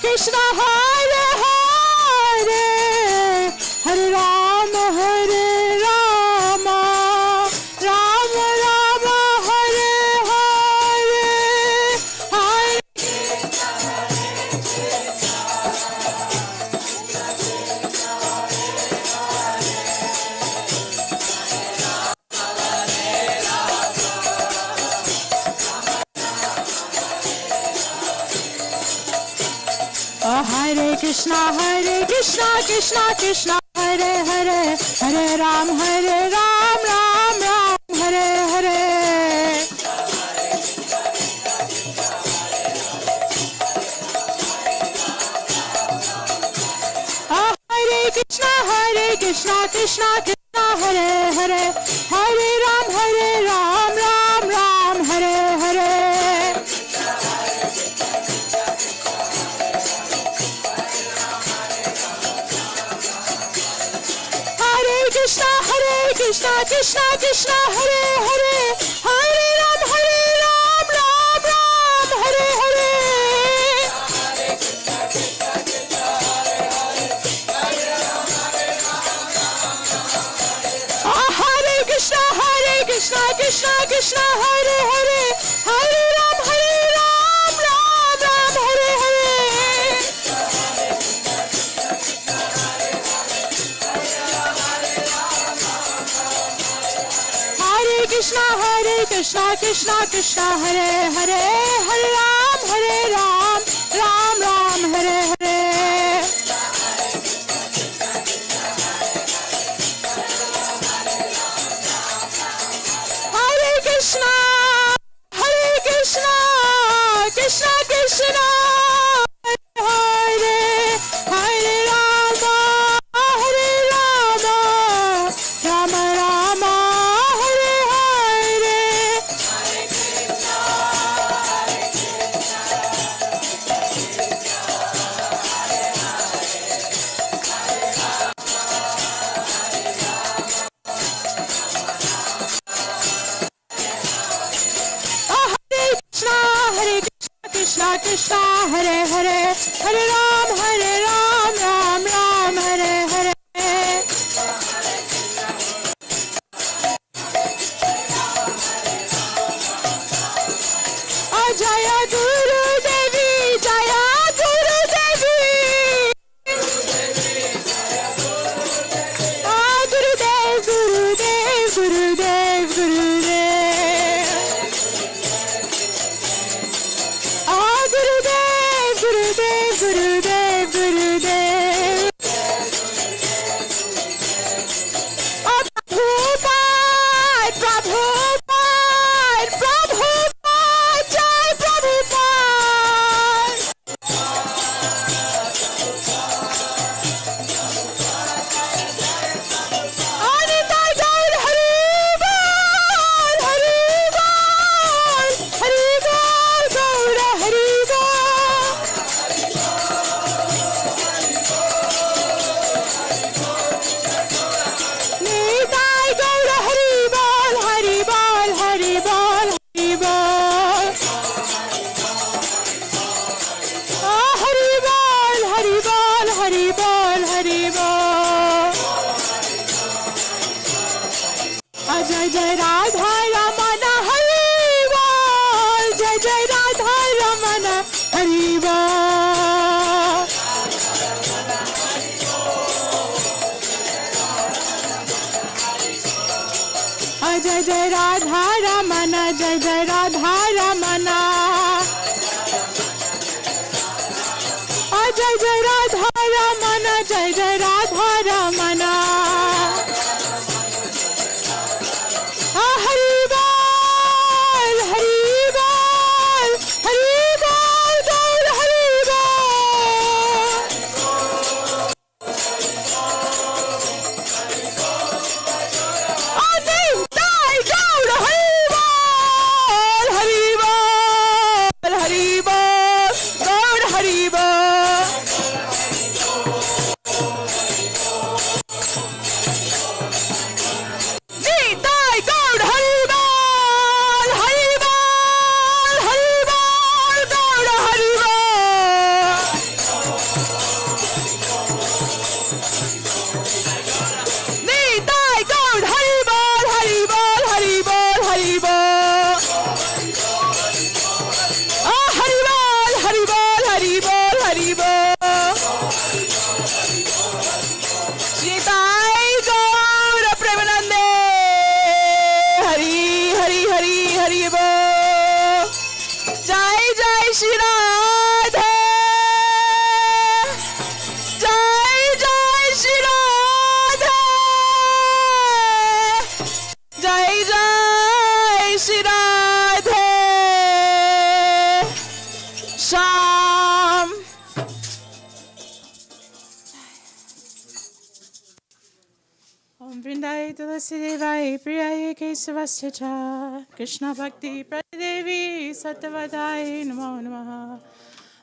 Krishna Hare Hare Hare Rama Rama Rama Hare Hare Hare Krishna Krishna Krishna Hare Hare Hare Rama Rama Rama Hare Hare Hare Hare Krishna Krishna Krishna Hare Hare Hare Ram Ram Ram Hare Hare Hare Krishna Krishna Krishna Hare Hare Hare Ram Ram Ram Hare Hare Krishna Krishna Krishna Hare Hare Hare Ram Ram Ram Hare Hare Hare Krishna Krishna Krishna Hare Hare Hare Ram Ram Hare Hare Krishna Krishna Krishna Hare Hare Hare Ram Ram Hare Hare Hare Krishna Krishna Krishna Hare Hare Rama Rama Rama Hare Hare Krishna Krishna Hare Hare Hare Ram Ram Hare Hare Jaya Guru Devi Jaya Guru Devi Gurudev Gurudev Gurudev Gurudev Gurudev Gurudev Gurudev Gurudev Prabhupada Prabhupada Prabhupada Jai Prabhupada Anita Gaur Hari Bol Hari Bol Hari Bol Gaura Hari Bol Nitai Gaura Hari Bol Hari Bol Hari Bol Hari Bol Hari Bol Hari Bol Hari Bol Hari Bol Jai Jai Radha Ramana Hari Bol Jai Jai Radha Ramana Hari Bol Jai Jai Radha Ramana Jai Jai Radha Ramana Jai Jai Radha Ramana Jai Jai Radha Ramana Hari Bol Shri Radhe. Jai Jai Shri Radhe. Jai Jai Shri Radhe. Sham. Om Vrindai Tulasi Devai Priyai Kesavasya Cha Krishna Bhakti Pradevi Sattavadai Namo Namaha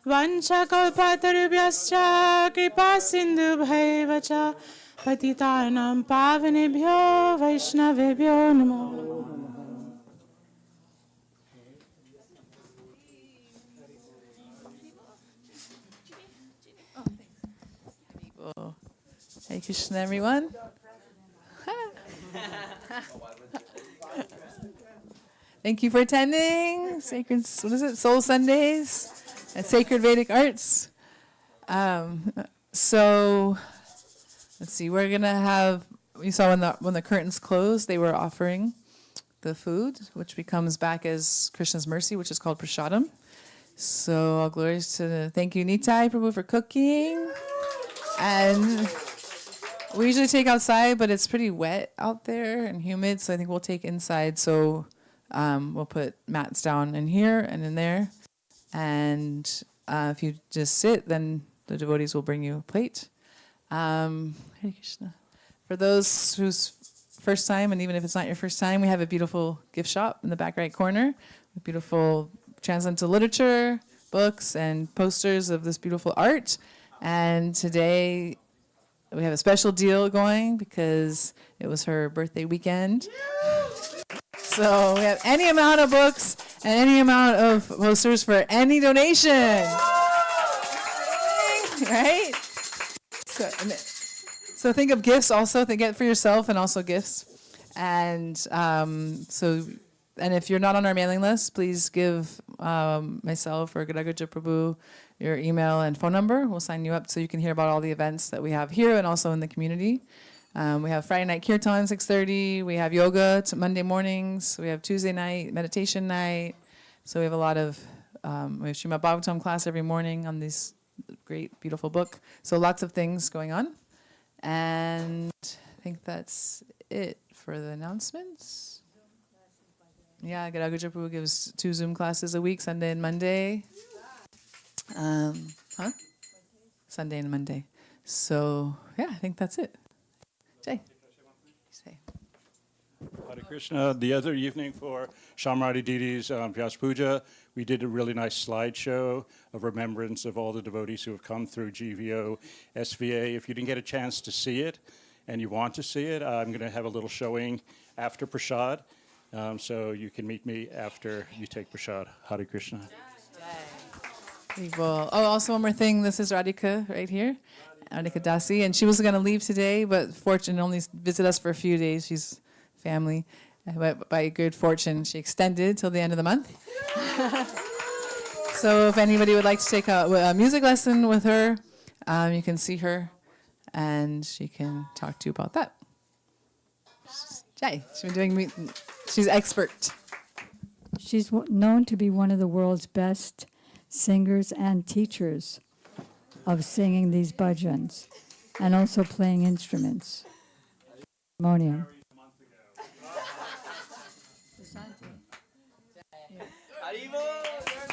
Vancha Kalpatarubhyascha Kripa Sindhu Bhaivacha Patitanam Pavanebhyo Vaishnavebhyo Namo Hare Krishna, everyone. Thank you for attending Sacred, what is it, Soul Sundays at Sacred Vedic Arts. So, let's see, we're gonna have, you saw when the curtains closed, they were offering the food, which becomes back as Krishna's mercy, which is called prasadam. So, all glories to, thank you Nitai Prabhu for cooking. And we usually take outside, but it's pretty wet out there and humid, so I think we'll take inside. So we'll put mats down in here and in there. And if you just sit, then the devotees will bring you a plate. Hare Krishna. For those whose first time, and even if it's not your first time, we have a beautiful gift shop in the back right corner with beautiful transcendental literature, books, and posters of this beautiful art. And today we have a special deal going because it was her birthday weekend. So we have any amount of books and any amount of posters for any donation. Right? So think of gifts also. Think it for yourself and also gifts. And and if you're not on our mailing list, please give myself or Gadagraja Prabhu your email and phone number. We'll sign you up so you can hear about all the events that we have here and also in the community. We have Friday night kirtan, 6:30. We have yoga Monday mornings. We have Tuesday night meditation night. So we have a lot of, we have Srimad Bhagavatam class every morning on this great, beautiful book. So lots of things going on. And I think that's it for the announcements. Yeah, Gadagraja Prabhu gives 2 Zoom classes a week, Sunday and Monday. Sunday and Monday. So, yeah, I think that's it. Jay. Hare Krishna. The other evening for Shamrati Didi's Vyas Puja, we did a really nice slideshow of remembrance of all the devotees who have come through GVO, SVA. If you didn't get a chance to see it and you want to see it, I'm going to have a little showing after Prasad. So you can meet me after you take Prasad. Hare Krishna. Oh, also one more thing. This is Radhika right here, Radhika Dasi, and she was going to leave today, but fortune only visit us for a few days. She's family. But by good fortune, she extended till the end of the month. So if anybody would like to take a music lesson with her, you can see her, and she can talk to you about that. Jai, she's been doing. She's expert. She's known to be one of the world's best singers and teachers of singing these bhajans and also playing instruments. Harmonium. Haribol!